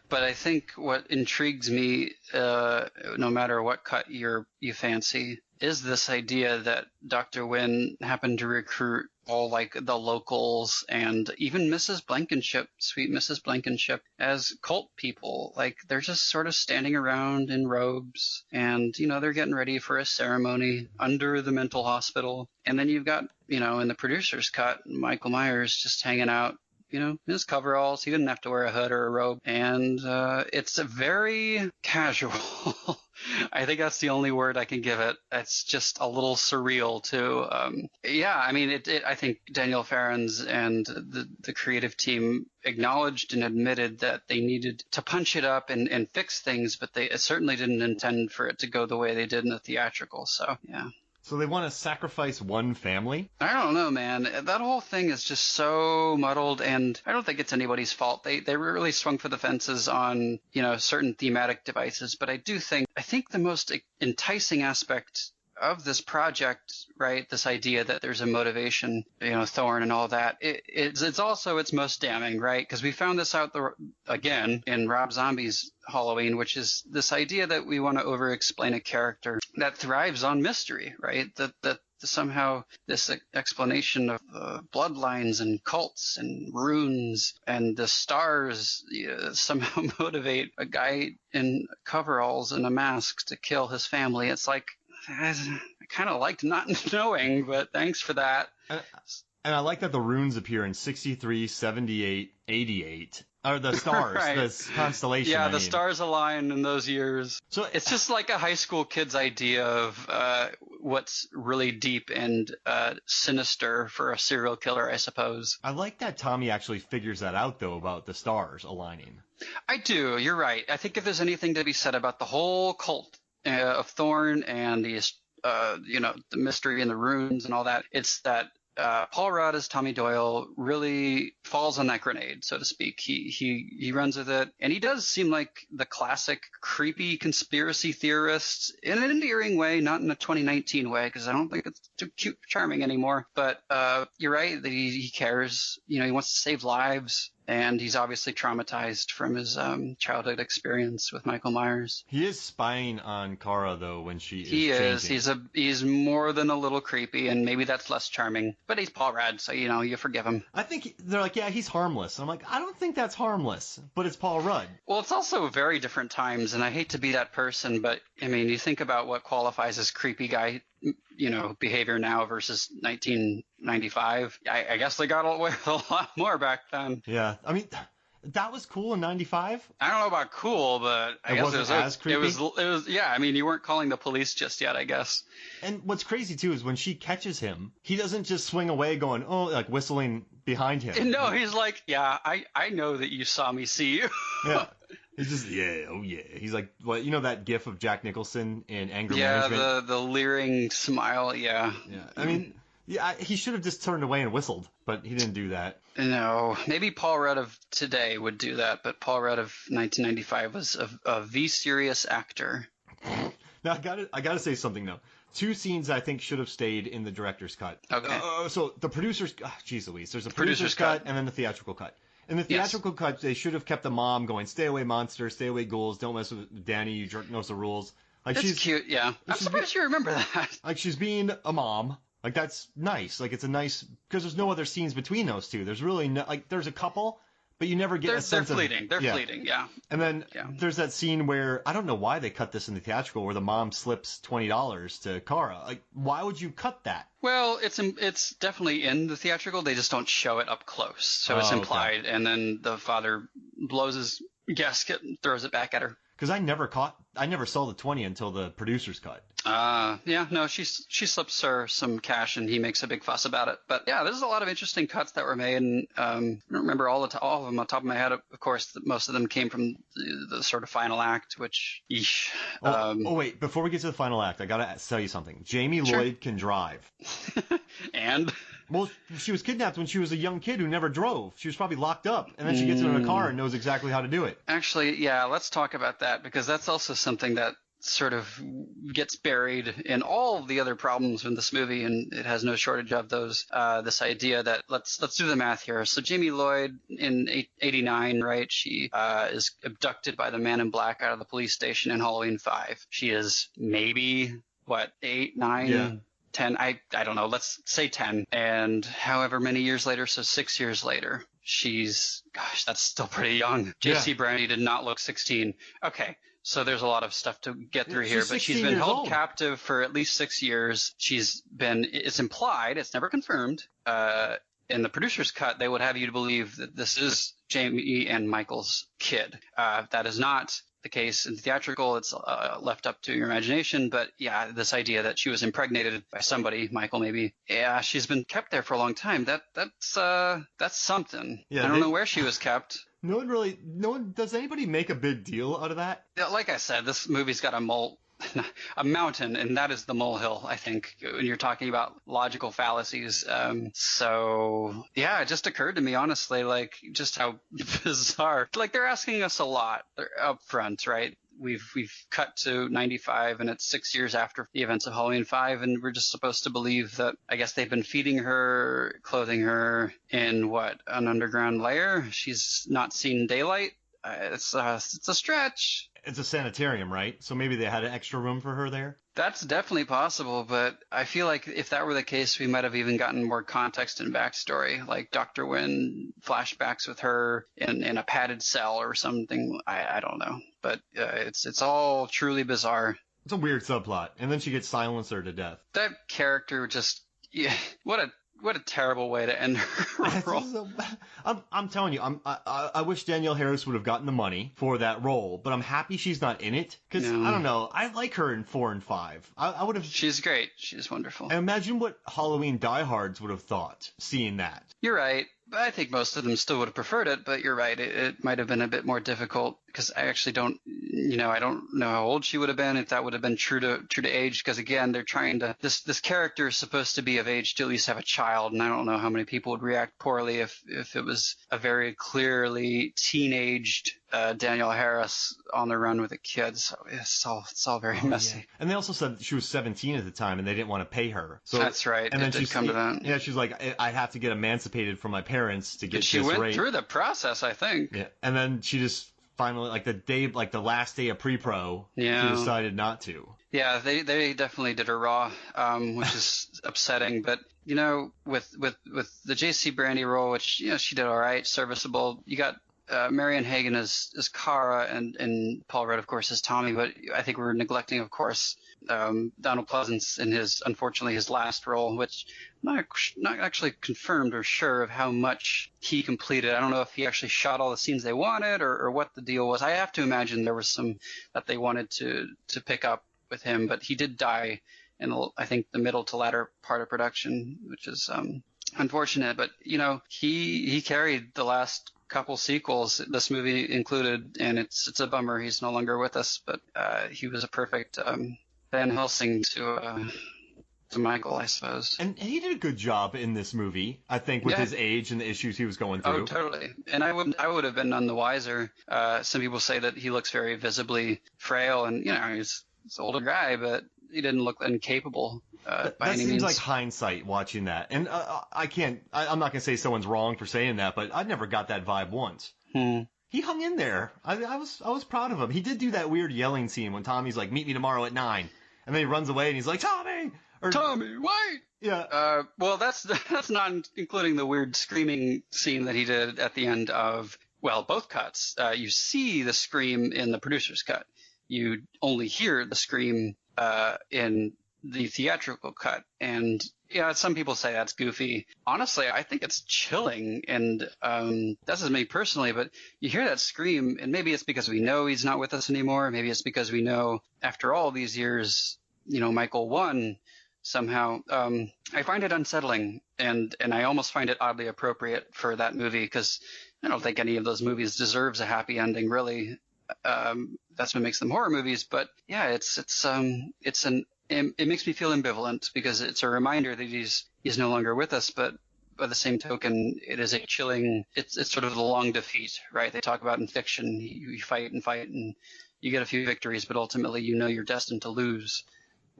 But I think what intrigues me, no matter what cut you fancy, is this idea that Dr. Wynn happened to recruit all the locals and even Mrs. Blankenship, sweet Mrs. Blankenship, as cult people. They're just sort of standing around in robes and, they're getting ready for a ceremony under the mental hospital. And then you've got, in the producer's cut, Michael Myers just hanging out, in his coveralls. He didn't have to wear a hood or a robe. And it's a very casual. I think that's the only word I can give it. It's just a little surreal too. I think Daniel Farrens and the creative team acknowledged and admitted that they needed to punch it up and fix things, but they certainly didn't intend for it to go the way they did in the theatrical. So, yeah. So they want to sacrifice one family? I don't know, man. That whole thing is just so muddled, and I don't think it's anybody's fault. They really swung for the fences on, certain thematic devices, but I think the most enticing aspect of this project, right, this idea that there's a motivation, Thorn and all that, it's also its most damning, right? Because we found this out again in Rob Zombie's Halloween, which is this idea that we want to over-explain a character that thrives on mystery, right? That somehow this explanation of bloodlines and cults and runes and the stars somehow motivate a guy in coveralls and a mask to kill his family. It's like, I kind of liked not knowing, but thanks for that. And I like that the runes appear in 63, 78, 88. Or the stars, right. The constellation. Yeah, the stars align in those years. So it's just like a high school kid's idea of what's really deep and sinister for a serial killer, I suppose. I like that Tommy actually figures that out, though, about the stars aligning. I do. You're right. I think if there's anything to be said about the whole cult of Thorn and the mystery and the runes and all that, it's that Paul Rudd as Tommy Doyle really falls on that grenade, so to speak. He runs with it, and he does seem like the classic creepy conspiracy theorist in an endearing way, not in a 2019 way, because I don't think it's too cute, charming anymore. But you're right that he cares. He wants to save lives. And he's obviously traumatized from his childhood experience with Michael Myers. He is spying on Kara, though, when she is He is. changing. He's more than a little creepy, and maybe that's less charming. But he's Paul Rudd, so, you forgive him. I think they're like, yeah, he's harmless. I'm like, I don't think that's harmless, but it's Paul Rudd. Well, it's also very different times, and I hate to be that person, but, I mean, you think about what qualifies as creepy guy, behavior now versus 1995. I guess they got away with a lot more back then. Yeah, I mean, that was cool in 95. I don't know about cool, but I guess wasn't it was as creepy? It was, yeah, I mean, you weren't calling the police just yet, I guess. And what's crazy, too, is when she catches him, he doesn't just swing away going, oh, like whistling behind him. No, he's like, yeah, I know that you saw me see you. Yeah. He's just, yeah, oh yeah. He's like, what, that gif of Jack Nicholson in Anger Management? Yeah, the leering smile, yeah. Yeah, I mean, yeah, he should have just turned away and whistled, but he didn't do that. No, maybe Paul Rudd of today would do that, but Paul Rudd of 1995 was a V-serious actor. Now, I gotta say something, though. 2 scenes I think should have stayed in the director's cut. Okay. So the producer's, geez Louise, there's a producer's cut and then the theatrical cut. In the theatrical cut, they should have kept the mom going, stay away monsters, stay away ghouls, don't mess with Danny, you jerk knows the rules. Like, That's cute, yeah. I'm surprised you remember that. Like, she's being a mom. Like, that's nice. Like, it's a nice, because there's no other scenes between those two. There's really no, like, there's a couple, but you never get a sense of... They're fleeting, yeah. And then there's that scene where, I don't know why they cut this in the theatrical, where the mom slips $20 to Kara. Like, why would you cut that? Well, it's definitely in the theatrical. They just don't show it up close. So it's implied. Okay. And then the father blows his gasket and throws it back at her. Because I never saw the 20 until the producer's cut. Yeah, no, she slips her some cash and he makes a big fuss about it. But yeah, there's a lot of interesting cuts that were made, and I don't remember all of them on the top of my head. Of course, most of them came from the sort of final act, which, yeesh. Wait, before we get to the final act, I gotta tell you something. Jamie Lloyd can drive. And? Well, she was kidnapped when she was a young kid who never drove. She was probably locked up, and then she gets in a car and knows exactly how to do it. Actually, yeah, let's talk about that, because that's also something that sort of gets buried in all of the other problems in this movie, and it has no shortage of those. This idea that let's do the math here. So Jamie Lloyd in 89, right? She is abducted by the Man in Black out of the police station in Halloween 5. She is maybe 8, 9. Yeah. 10, I don't know, let's say 10. And however many years later, so 6 years later, gosh, that's still pretty young. J.C. Brownie did not look 16. Okay, so there's a lot of stuff to get through here, but she's been held captive for at least 6 years. It's implied, it's never confirmed. In the producer's cut, they would have you to believe that this is Jamie and Michael's kid. That is not the case in theatrical. It's left up to your imagination, but yeah, this idea that she was impregnated by somebody, Michael maybe, yeah, she's been kept there for a long time. That's something. Yeah, I don't know where she was kept. No one does anybody make a big deal out of that? Yeah, like I said, this movie's got a mountain, and that is the molehill, I think, when you're talking about logical fallacies. So yeah, it just occurred to me, honestly, like, just how bizarre. Like, they're asking us a lot up front, right? We've cut to 95, and it's 6 years after the events of Halloween 5, and we're just supposed to believe that, I guess, they've been feeding her, clothing her in an underground lair. She's not seen daylight. It's a stretch. It's a sanitarium, right? So maybe they had an extra room for her there? That's definitely possible, but I feel like if that were the case, we might have even gotten more context and backstory, like Dr. Wynn flashbacks with her in a padded cell or something. I don't know, but it's all truly bizarre. It's a weird subplot, and then she gets silencer to death. That character just, yeah, what a terrible way to end her role. I'm telling you, I wish Danielle Harris would have gotten the money for that role, but I'm happy she's not in it, because, I don't know, I like her in 4 and 5. I would have... She's great. She's wonderful. And imagine what Halloween diehards would have thought, seeing that. You're right. I think most of them still would have preferred it, but you're right. It might have been a bit more difficult, because I actually don't I don't know how old she would have been, if that would have been true to age, because again, they're trying to, this character is supposed to be of age to at least have a child, and I don't know how many people would react poorly if it was a very clearly teenaged Danielle Harris on the run with a kid. So it's all very messy. Yeah. And they also said she was 17 at the time, and they didn't want to pay her. So that's right. And then did come to that. Yeah, she's like, I have to get emancipated from my parents to get this rate. She went rate. through the process, I think. Yeah. And then she just finally, like the last day of pre-pro, she decided not to. Yeah, they definitely did her raw, which is upsetting. But with the J.C. Brandy role, which she did all right, serviceable. You got Marion Hagen as Kara and Paul Rudd, of course, as Tommy. But I think we're neglecting, of course, Donald Pleasance in unfortunately his last role, which not actually confirmed or sure of how much he completed. I don't know if he actually shot all the scenes they wanted or what the deal was. I have to imagine there was some that they wanted to pick up with him, but he did die in I think the middle to latter part of production, which is unfortunate. But he carried the last couple sequels, this movie included, and it's a bummer he's no longer with us. But he was a perfect Van Helsing to Michael, I suppose. And he did a good job in this movie, I think, with his age and the issues he was going through. Oh, totally. And I would have been none the wiser. Some people say that he looks very visibly frail, and he's an older guy, but he didn't look incapable by any means. That seems like hindsight watching that. And I'm not going to say someone's wrong for saying that, but I never got that vibe once. He hung in there. I was proud of him. He did do that weird yelling scene when Tommy's like, meet me tomorrow at 9. And then he runs away and he's like, Tommy! Tommy, wait! Yeah. Well, that's not including the weird screaming scene that he did at the end of, both cuts. You see the scream in the producer's cut. You only hear the scream in the theatrical cut. And some people say that's goofy. Honestly, I think it's chilling, and that's just me personally, but you hear that scream, and maybe it's because we know he's not with us anymore. Maybe it's because we know after all these years, Michael won somehow. I find it unsettling, and I almost find it oddly appropriate for that movie, because I don't think any of those movies deserves a happy ending, really. That's what makes them horror movies. But yeah, it makes me feel ambivalent, because it's a reminder that he's no longer with us, but by the same token, it is a chilling, it's sort of the long defeat, right? They talk about in fiction, you fight and fight and you get a few victories, but ultimately you're destined to lose.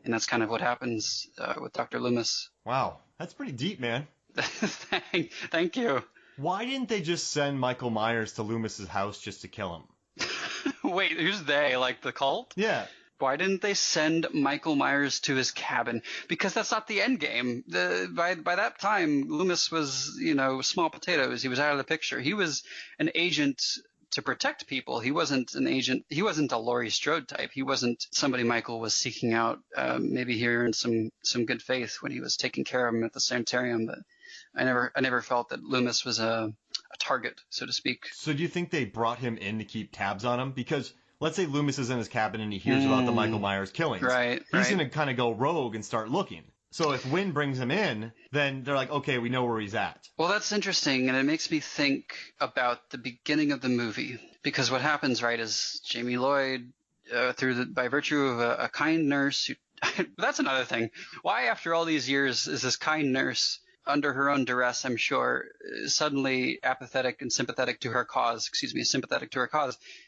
And that's kind of what happens with Dr. Loomis. Wow, that's pretty deep, man. Thank you. Why didn't they just send Michael Myers to Loomis's house just to kill him? Wait, who's they? Like the cult? Yeah. Why didn't they send Michael Myers to his cabin? Because that's not the end game. By that time, Loomis was, small potatoes. He was out of the picture. He was an agent to protect people. He wasn't an agent. He wasn't a Laurie Strode type. He wasn't somebody Michael was seeking out, maybe here in some good faith when he was taking care of him at the sanitarium. But I never felt that Loomis was a target, so to speak. So do you think they brought him in to keep tabs on him? Because let's say Loomis is in his cabin and he hears about the Michael Myers killings. Right. He's going to kind of go rogue and start looking. So if Wynn brings him in, then they're like, okay, we know where he's at. Well, that's interesting, and it makes me think about the beginning of the movie. Because what happens, right, is Jamie Lloyd, by virtue of a kind nurse, that's another thing. Why, after all these years, is this kind nurse, under her own duress, I'm sure, suddenly apathetic and sympathetic to her cause,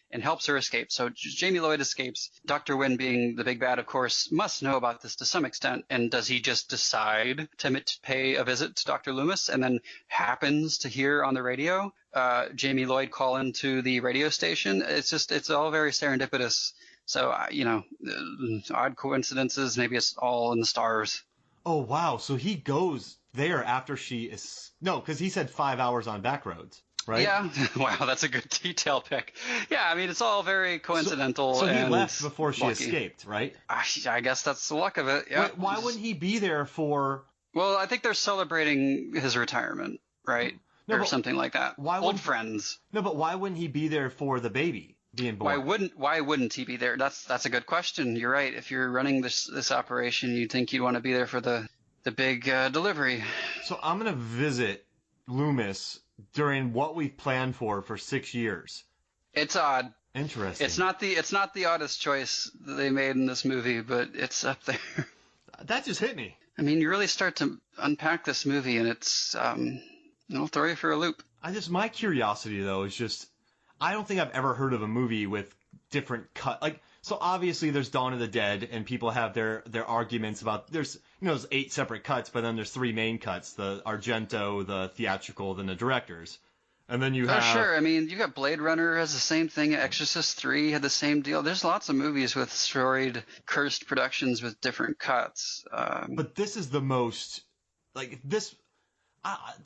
and helps her escape? So Jamie Lloyd escapes. Dr. Wynn, being the big bad, of course, must know about this to some extent. And does he just decide to pay a visit to Dr. Loomis and then happens to hear on the radio Jamie Lloyd call into the radio station? It's all very serendipitous. So, odd coincidences. Maybe it's all in the stars. Oh, wow. So he goes there after she is... No, because he said 5 hours on back roads, right? Yeah. Wow, that's a good detail pick. Yeah, I mean, it's all very coincidental. So he and left before she lucky. Escaped, right? I guess that's the luck of it, yeah. Wait, why wouldn't he be there for... Well, I think they're celebrating his retirement, right? Or something like that. Old friends. No, but why wouldn't he be there for the baby being born? Why wouldn't he be there? That's a good question. You're right. If you're running this operation, you'd think you'd want to be there for the big delivery. So I'm going to visit Loomis during what we've planned for 6 years. It's odd. Interesting. It's not the oddest choice that they made in this movie, but it's up there. That just hit me. I mean, you really start to unpack this movie, and it'll throw you for a loop. My curiosity though is just, I don't think I've ever heard of a movie with different cut. Like, so obviously there's Dawn of the Dead, and people have their arguments about there's 8 separate cuts, but then there's 3 main cuts: the Argento, the theatrical, then the director's. And then you have... Oh, sure. I mean, you got Blade Runner has the same thing. Exorcist 3 had the same deal. There's lots of movies with storied, cursed productions with different cuts. But this is the most... Like, this...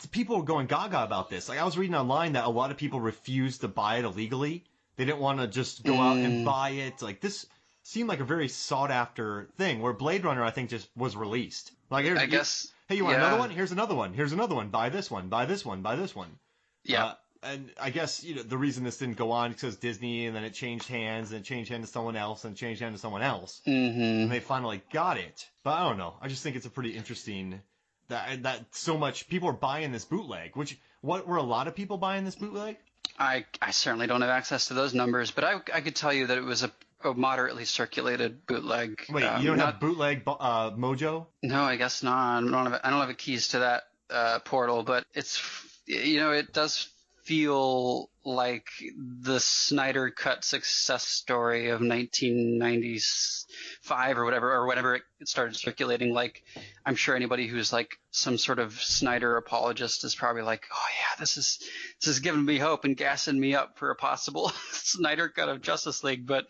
people are going gaga about this. Like, I was reading online that a lot of people refused to buy it illegally. They didn't want to just go out and buy it. Like, this seemed like a very sought-after thing, where Blade Runner, I think, just was released. Like, I guess... Hey, you want another one? Here's another one. Here's another one. Buy this one. Buy this one. Buy this one. Yeah. And I guess, the reason this didn't go on is because Disney, and then it changed hands, and it changed hands to someone else, and changed hands to someone else. Mm-hmm. And they finally got it. But I don't know. I just think it's a pretty interesting that so much people are buying this bootleg. What were a lot of people buying this bootleg? I certainly don't have access to those numbers, but I could tell you that it was a moderately circulated bootleg. Wait, you don't have bootleg Mojo? No, I guess not. I don't have a keys to that portal, but it's... it does feel like the Snyder Cut success story of 1995 or whenever it started circulating. Like, I'm sure anybody who's like some sort of Snyder apologist is probably like, oh yeah, this is giving me hope and gassing me up for a possible Snyder Cut of Justice League. But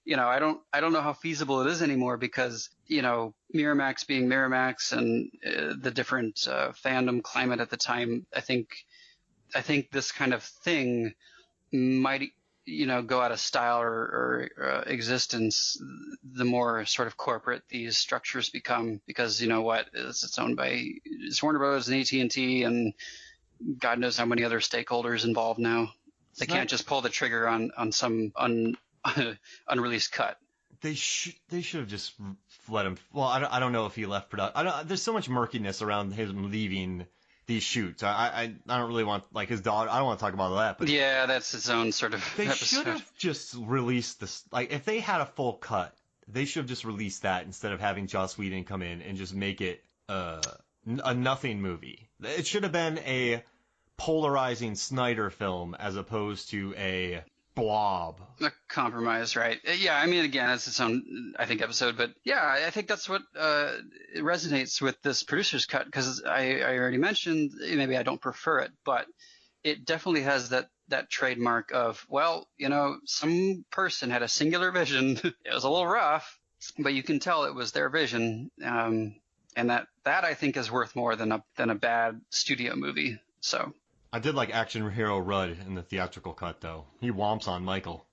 I don't know how feasible it is anymore, because Miramax being Miramax and the different fandom climate at the time, I think this kind of thing might, go out of style or existence the more sort of corporate these structures become, because it's owned by Warner Bros. And AT&T and God knows how many other stakeholders involved now. They can't just pull the trigger on some unreleased cut. They should have just let him. Well, I don't know if he left production. There's so much murkiness around him leaving these shoots. I don't really want, like, his daughter. I don't want to talk about that. But yeah, that's its own sort of they episode. should have just released this. Like, if they had a full cut, they should have just released that instead of having Joss Whedon come in and just make it a nothing movie. It should have been a polarizing Snyder film as opposed to a blob. A compromise, right? Yeah, I mean, again, it's its own, I think, episode. But yeah, I think that's what resonates with this producer's cut, because I already mentioned, maybe I don't prefer it, but it definitely has that trademark of, well, some person had a singular vision. It was a little rough, but you can tell it was their vision. And that I think is worth more than a bad studio movie. So I did like action hero Rudd in the theatrical cut, though. He womps on Michael.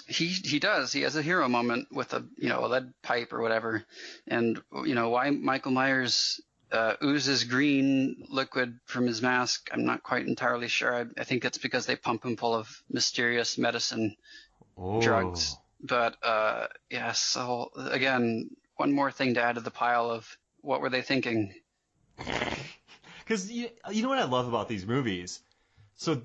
He does. He has a hero moment with a lead pipe or whatever, and why Michael Myers oozes green liquid from his mask, I'm not quite entirely sure. I think it's because they pump him full of mysterious medicine drugs. But yeah. So again, one more thing to add to the pile of what were they thinking? Because you know what I love about these movies? So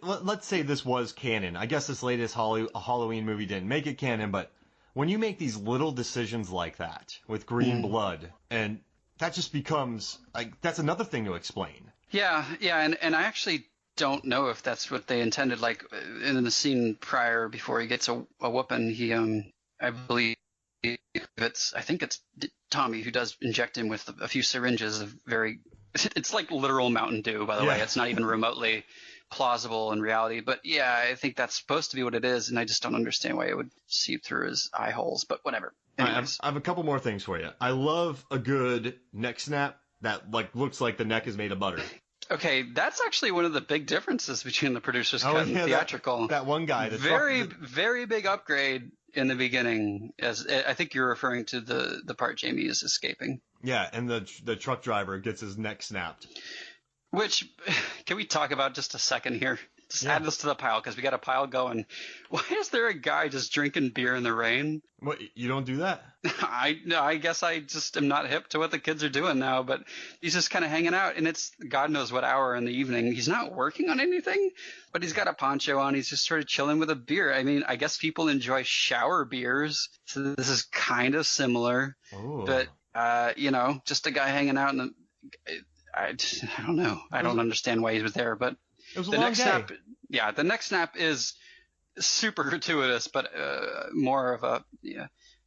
let's say this was canon. I guess this latest Halloween movie didn't make it canon, but when you make these little decisions like that with green blood, and that just becomes like, that's another thing to explain. Yeah, and I actually don't know if that's what they intended. Like in the scene prior, before he gets a whooping, he I believe I think it's Tommy who does inject him with a few syringes of it's like literal Mountain Dew, by the way. It's not even remotely plausible in reality. But yeah, I think that's supposed to be what it is, and I just don't understand why it would seep through his eye holes. But whatever. I have a couple more things for you. I love a good neck snap that looks like the neck is made of butter. Okay, that's actually one of the big differences between the producer's cut and theatrical. That one guy. Very big upgrade in the beginning. As I think you're referring to the part Jamie is escaping. Yeah, and the truck driver gets his neck snapped. Which, can we talk about just a second here? Just add this to the pile because we got a pile going. Why is there a guy just drinking beer in the rain? What, you don't do that? I guess I just am not hip to what the kids are doing now, but he's just kind of hanging out, and it's God knows what hour in the evening. He's not working on anything, but he's got a poncho on. He's just sort of chilling with a beer. I mean, I guess people enjoy shower beers, so this is kind of similar. Ooh. But, just a guy hanging out in the I don't know. I don't understand why he was there, but it was a long day. The next snap is super gratuitous, but more of a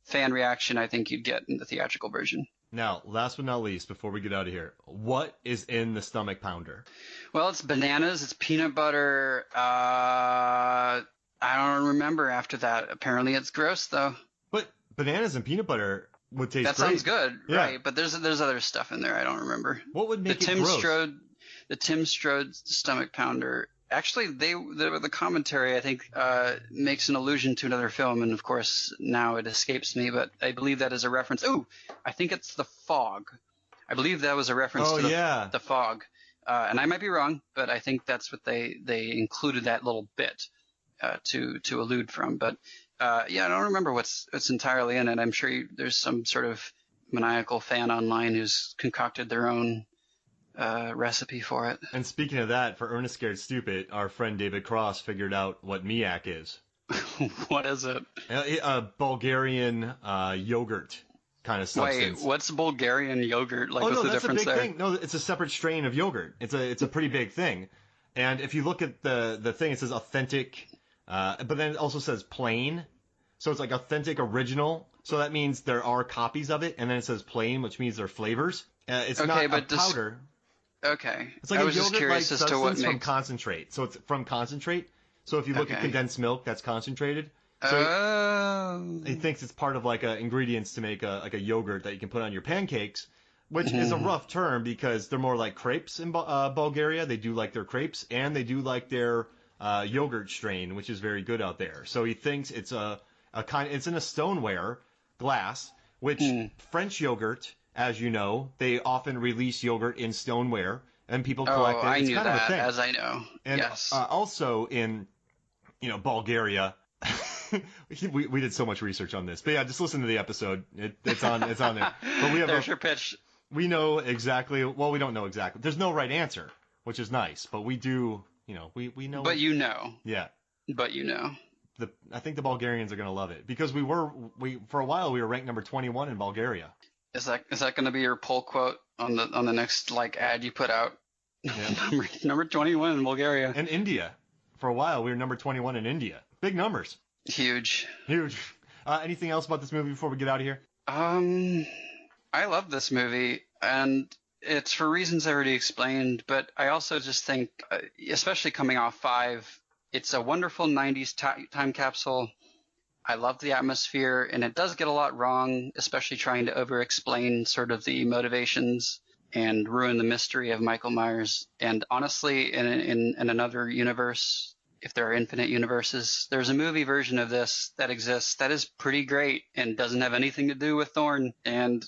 fan reaction I think you'd get in the theatrical version. Now, last but not least, before we get out of here, what is in the stomach pounder? Well, it's bananas, it's peanut butter. I don't remember after that. Apparently it's gross, though. But bananas and peanut butter would taste great. That sounds good, yeah. Right? But there's other stuff in there I don't remember. What would make it gross? The Tim Strode stomach pounder. Actually, the commentary, I think, makes an allusion to another film, and of course, now it escapes me, but I believe that is a reference. Ooh, I think it's The Fog. I believe that was a reference to the Fog. And I might be wrong, but I think that's what they included that little bit to allude from. But, I don't remember what's entirely in it. I'm sure there's some sort of maniacal fan online who's concocted their own recipe for it. And speaking of that, for Ernest Scared Stupid, our friend David Cross figured out what miak is. What is it? A Bulgarian yogurt kind of substance. Wait, what's Bulgarian yogurt? Like, what's the difference there? Thing. No, it's a separate strain of yogurt. It's a pretty big thing. And if you look at the thing, it says authentic, but then it also says plain. So it's like authentic original. So that means there are copies of it. And then it says plain, which means they're flavors. It's not a powder. Okay. It's like a yogurt-like substance from concentrate. So it's from concentrate. So if you look at condensed milk, that's concentrated. So he thinks it's part of like ingredients to make a yogurt that you can put on your pancakes, which is a rough term because they're more like crepes in Bulgaria. They do like their crepes, and they do like their yogurt strain, which is very good out there. So he thinks it's it's in a stoneware glass, which French yogurt, as you know, they often release yogurt in stoneware, and people collect it. I it's knew kind that, of a thing. as I know. And, yes. Also in, Bulgaria, we did so much research on this. But yeah, just listen to the episode. It's on there. But we have There's your pitch. We know exactly. Well, we don't know exactly. There's no right answer, which is nice. But we do. We know. But you know. Yeah. But you know. I think the Bulgarians are going to love it because for a while we were ranked number 21 in Bulgaria. Is that going to be your poll quote on the next ad you put out? Yeah. number 21 in Bulgaria. And India. For a while we were number 21 in India. Big numbers. Huge. Anything else about this movie before we get out of here? I love this movie, and it's for reasons I already explained, but I also just think, especially coming off 5, it's a wonderful 90s time capsule. I love the atmosphere, and it does get a lot wrong, especially trying to over-explain sort of the motivations and ruin the mystery of Michael Myers. And honestly, in another universe, if there are infinite universes, there's a movie version of this that exists that is pretty great and doesn't have anything to do with Thorn. And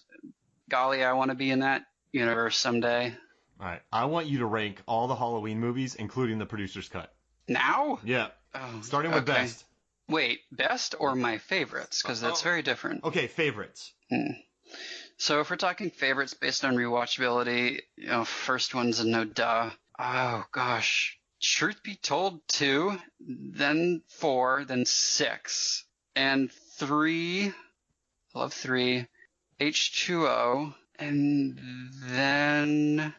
golly, I want to be in that universe someday. All right. I want you to rank all the Halloween movies, including the producer's cut. Now? Yeah. Starting with best. Wait, best or my favorites? Because that's very different. Okay, favorites. So if we're talking favorites based on rewatchability, first one's a no duh. Oh, gosh. Truth be told, 2, then 4, then 6, and 3. I love 3. H2O, and then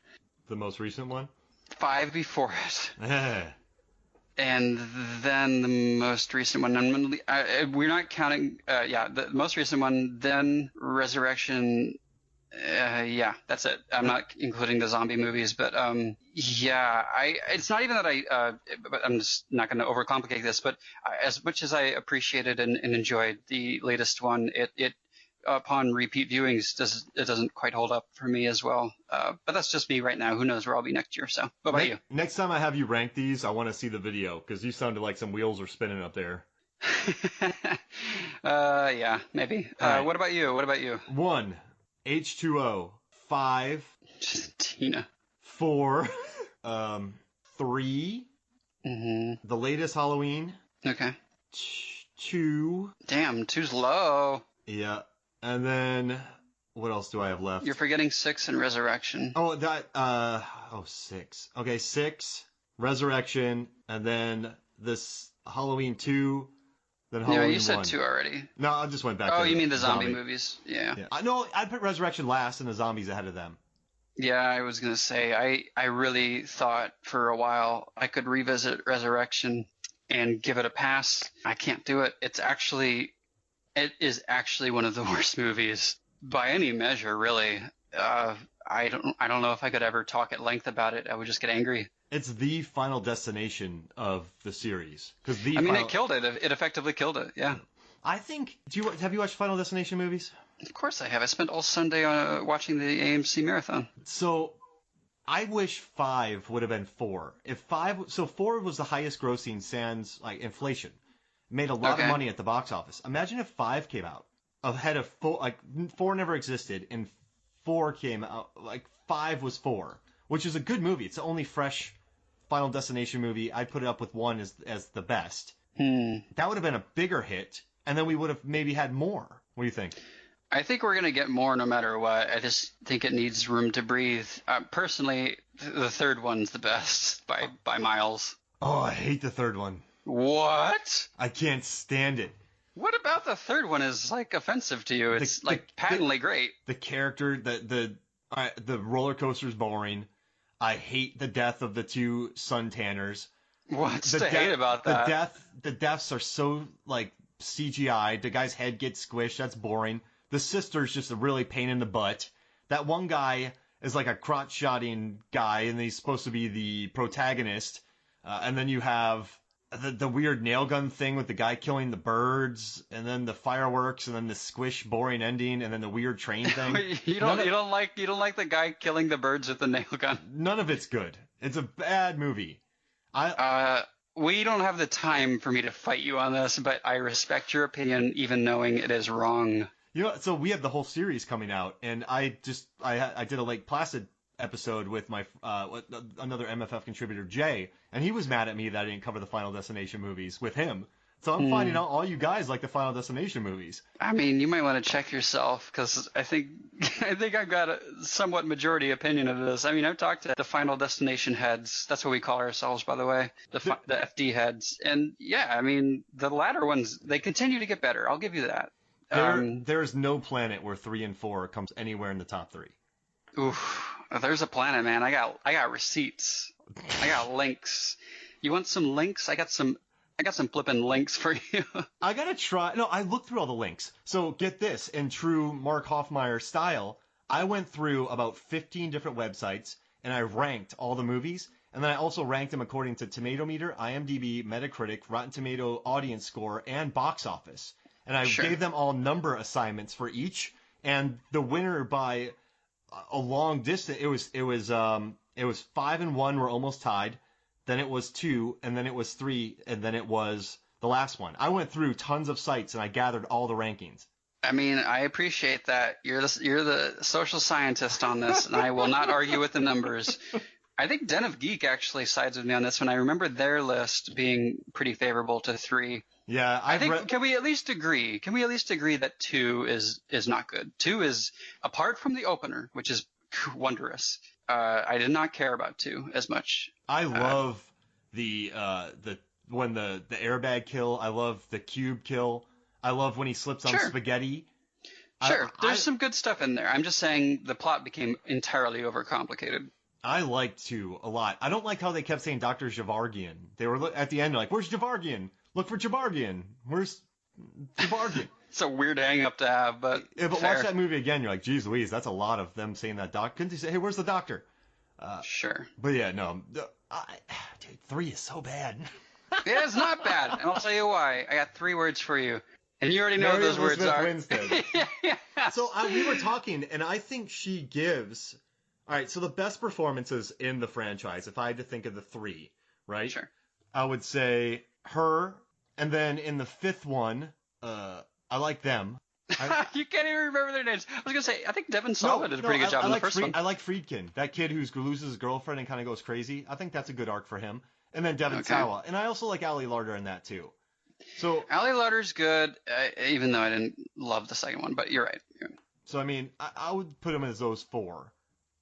the most recent one? 5 before it. And then the most recent one. We're not counting. The most recent one. Then Resurrection. That's it. I'm not including the zombie movies, but it's not even that but I'm just not going to overcomplicate this. But as much as I appreciated and enjoyed the latest one, it upon repeat viewings doesn't quite hold up for me as well. But that's just me right now. Who knows where I'll be next year? So what about you? Next time I have you rank these, I want to see the video because you sounded like some wheels were spinning up there. Yeah, maybe. Right. What about you? 1, H2O. 5, Tina. 4, 3, Mm-hmm. The latest Halloween. Okay. 2. Damn, two's low. Yeah. And then what else do I have left? You're forgetting 6 and Resurrection. Oh, 6. Okay, 6, Resurrection, and then this Halloween 2, then Halloween 1. Yeah, you said 2 already. No, I just went back to Oh, you mean the zombie movies? Yeah. No, I'd put Resurrection last and the zombies ahead of them. Yeah, I was going to say, I really thought for a while I could revisit Resurrection and give it a pass. I can't do it. It is actually one of the worst movies by any measure, really. I don't know if I could ever talk at length about it. I would just get angry. It's the Final Destination of the series. It killed it. It effectively killed it. Yeah. I think. Have you watched Final Destination movies? Of course I have. I spent all Sunday watching the AMC marathon. So, I wish 5 would have been 4. If 4 was the highest grossing sans like inflation, made a lot of money at the box office. Imagine if 5 came out ahead of 4. Like 4 never existed, and 4 came out. Like 5 was 4, which is a good movie. It's the only fresh Final Destination movie. I'd put it up with 1 as the best. That would have been a bigger hit, and then we would have maybe had more. What do you think? I think we're going to get more no matter what. I just think it needs room to breathe. Personally, the third one's the best by miles. Oh, I hate the third one. What? I can't stand it. What about the third one is offensive to you? It's patently great. The character, the roller coaster's boring. I hate the death of the 2 suntanners. What's to hate about that? The deaths are so CGI. The guy's head gets squished. That's boring. The sister's just a really pain in the butt. That one guy is like a crotch-shotting guy, and he's supposed to be the protagonist. And then you have the weird nail gun thing with the guy killing the birds, and then the fireworks, and then the squish, boring ending, and then the weird train thing. you don't like the guy killing the birds with the nail gun. None of it's good. It's a bad movie. We don't have the time for me to fight you on this, but I respect your opinion, even knowing it is wrong. So we have the whole series coming out, and I did a Lake Placid episode with my another MFF contributor, Jay, and he was mad at me that I didn't cover the Final Destination movies with him. So I'm finding out all you guys like the Final Destination movies. I mean, you might want to check yourself, because I think I've got a somewhat majority opinion of this. I mean, I've talked to the Final Destination heads. That's what we call ourselves, by the way, the FD heads. And yeah, I mean, the latter ones, they continue to get better. I'll give you that. There's no planet where 3 and 4 comes anywhere in the top 3. Oof, there's a planet, man. I got receipts. I got links. You want some links? I got some flipping links for you. I gotta try. No, I looked through all the links. So get this, in true Mark Hoffmeyer style, I went through about 15 different websites and I ranked all the movies. And then I also ranked them according to Tomato Meter, IMDb, Metacritic, Rotten Tomato audience score, and box office. And I gave them all number assignments for each, and the winner by a long distance, it was 5 and 1 were almost tied, then it was 2, and then it was 3, and then it was the last one. I went through tons of sites and I gathered all the rankings. I mean, I appreciate that. You're the social scientist on this, and I will not argue with the numbers. I think Den of Geek actually sides with me on this one. I remember their list being pretty favorable to 3. Yeah, can we at least agree? Can we at least agree that 2 is not good? 2 is, apart from the opener, which is wondrous. I did not care about 2 as much. I love when the airbag kill. I love the cube kill. I love when he slips on spaghetti. Sure, there's some good stuff in there. I'm just saying the plot became entirely overcomplicated. I liked 2 a lot. I don't like how they kept saying Dr. Javargian. They were at the end like, "Where's Javargian? Look for Javargian. Where's Javargian?" It's a weird hang up to have, but yeah, but watch that movie again. You're like, "Geez Louise, that's a lot of them saying that doc." Couldn't you say, "Hey, where's the doctor?" Sure. But yeah, no. Dude, 3 is so bad. Yeah, it's not bad, and I'll tell you why. I got 3 words for you, and you already know what those words are. Yeah. So we were talking, and I think she gives. All right, so the best performances in the franchise, if I had to think of the 3, right? Sure. I would say her, and then in the 5th one, I like them. You can't even remember their names. I was going to say, I think Devon Sawa did a pretty good job in the first one. I like Friedkin, that kid who loses his girlfriend and kind of goes crazy. I think that's a good arc for him. And then Devon Okay. Sawa. And I also like Ali Larter in that too. So Ali Larter's good, even though I didn't love the second one, but you're right. So, I mean, I would put him as those 4.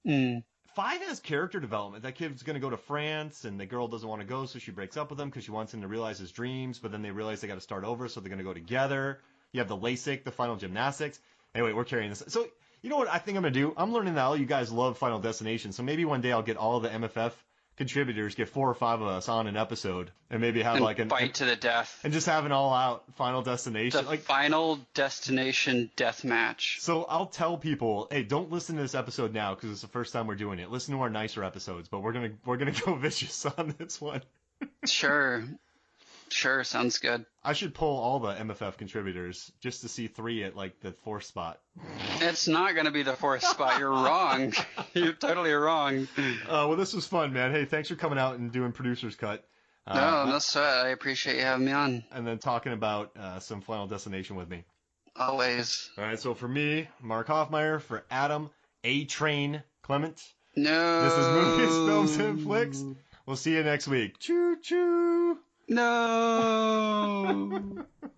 Mm. 5 has character development. That kid's going to go to France, and the girl doesn't want to go, so she breaks up with him because she wants him to realize his dreams, but then they realize they got to start over, so they're going to go together. You have the LASIK, the Final Gymnastics. Anyway, we're carrying this. So, you know what I think I'm going to do? I'm learning that all you guys love Final Destination, so maybe one day I'll get all the MFF contributors, get 4 or 5 of us on an episode, and maybe have And like an fight to the death. and just have an all-out Final Destination. The Final Destination death match. So I'll tell people, hey, don't listen to this episode now because it's the first time we're doing it. Listen to our nicer episodes, but we're gonna go vicious on this one. Sure, sounds good. I should pull all the MFF contributors just to see 3 at like the 4th spot. It's not going to be the 4th spot. You're wrong. You're totally wrong. Well, this was fun, man. Hey, thanks for coming out and doing Producer's Cut. No sweat. I appreciate you having me on. And then talking about some Final Destination with me. Always. All right, so for me, Mark Hoffmeyer, for Adam, A-Train Clement. No. This is Movies, Films, and Flicks. We'll see you next week. Choo choo. No.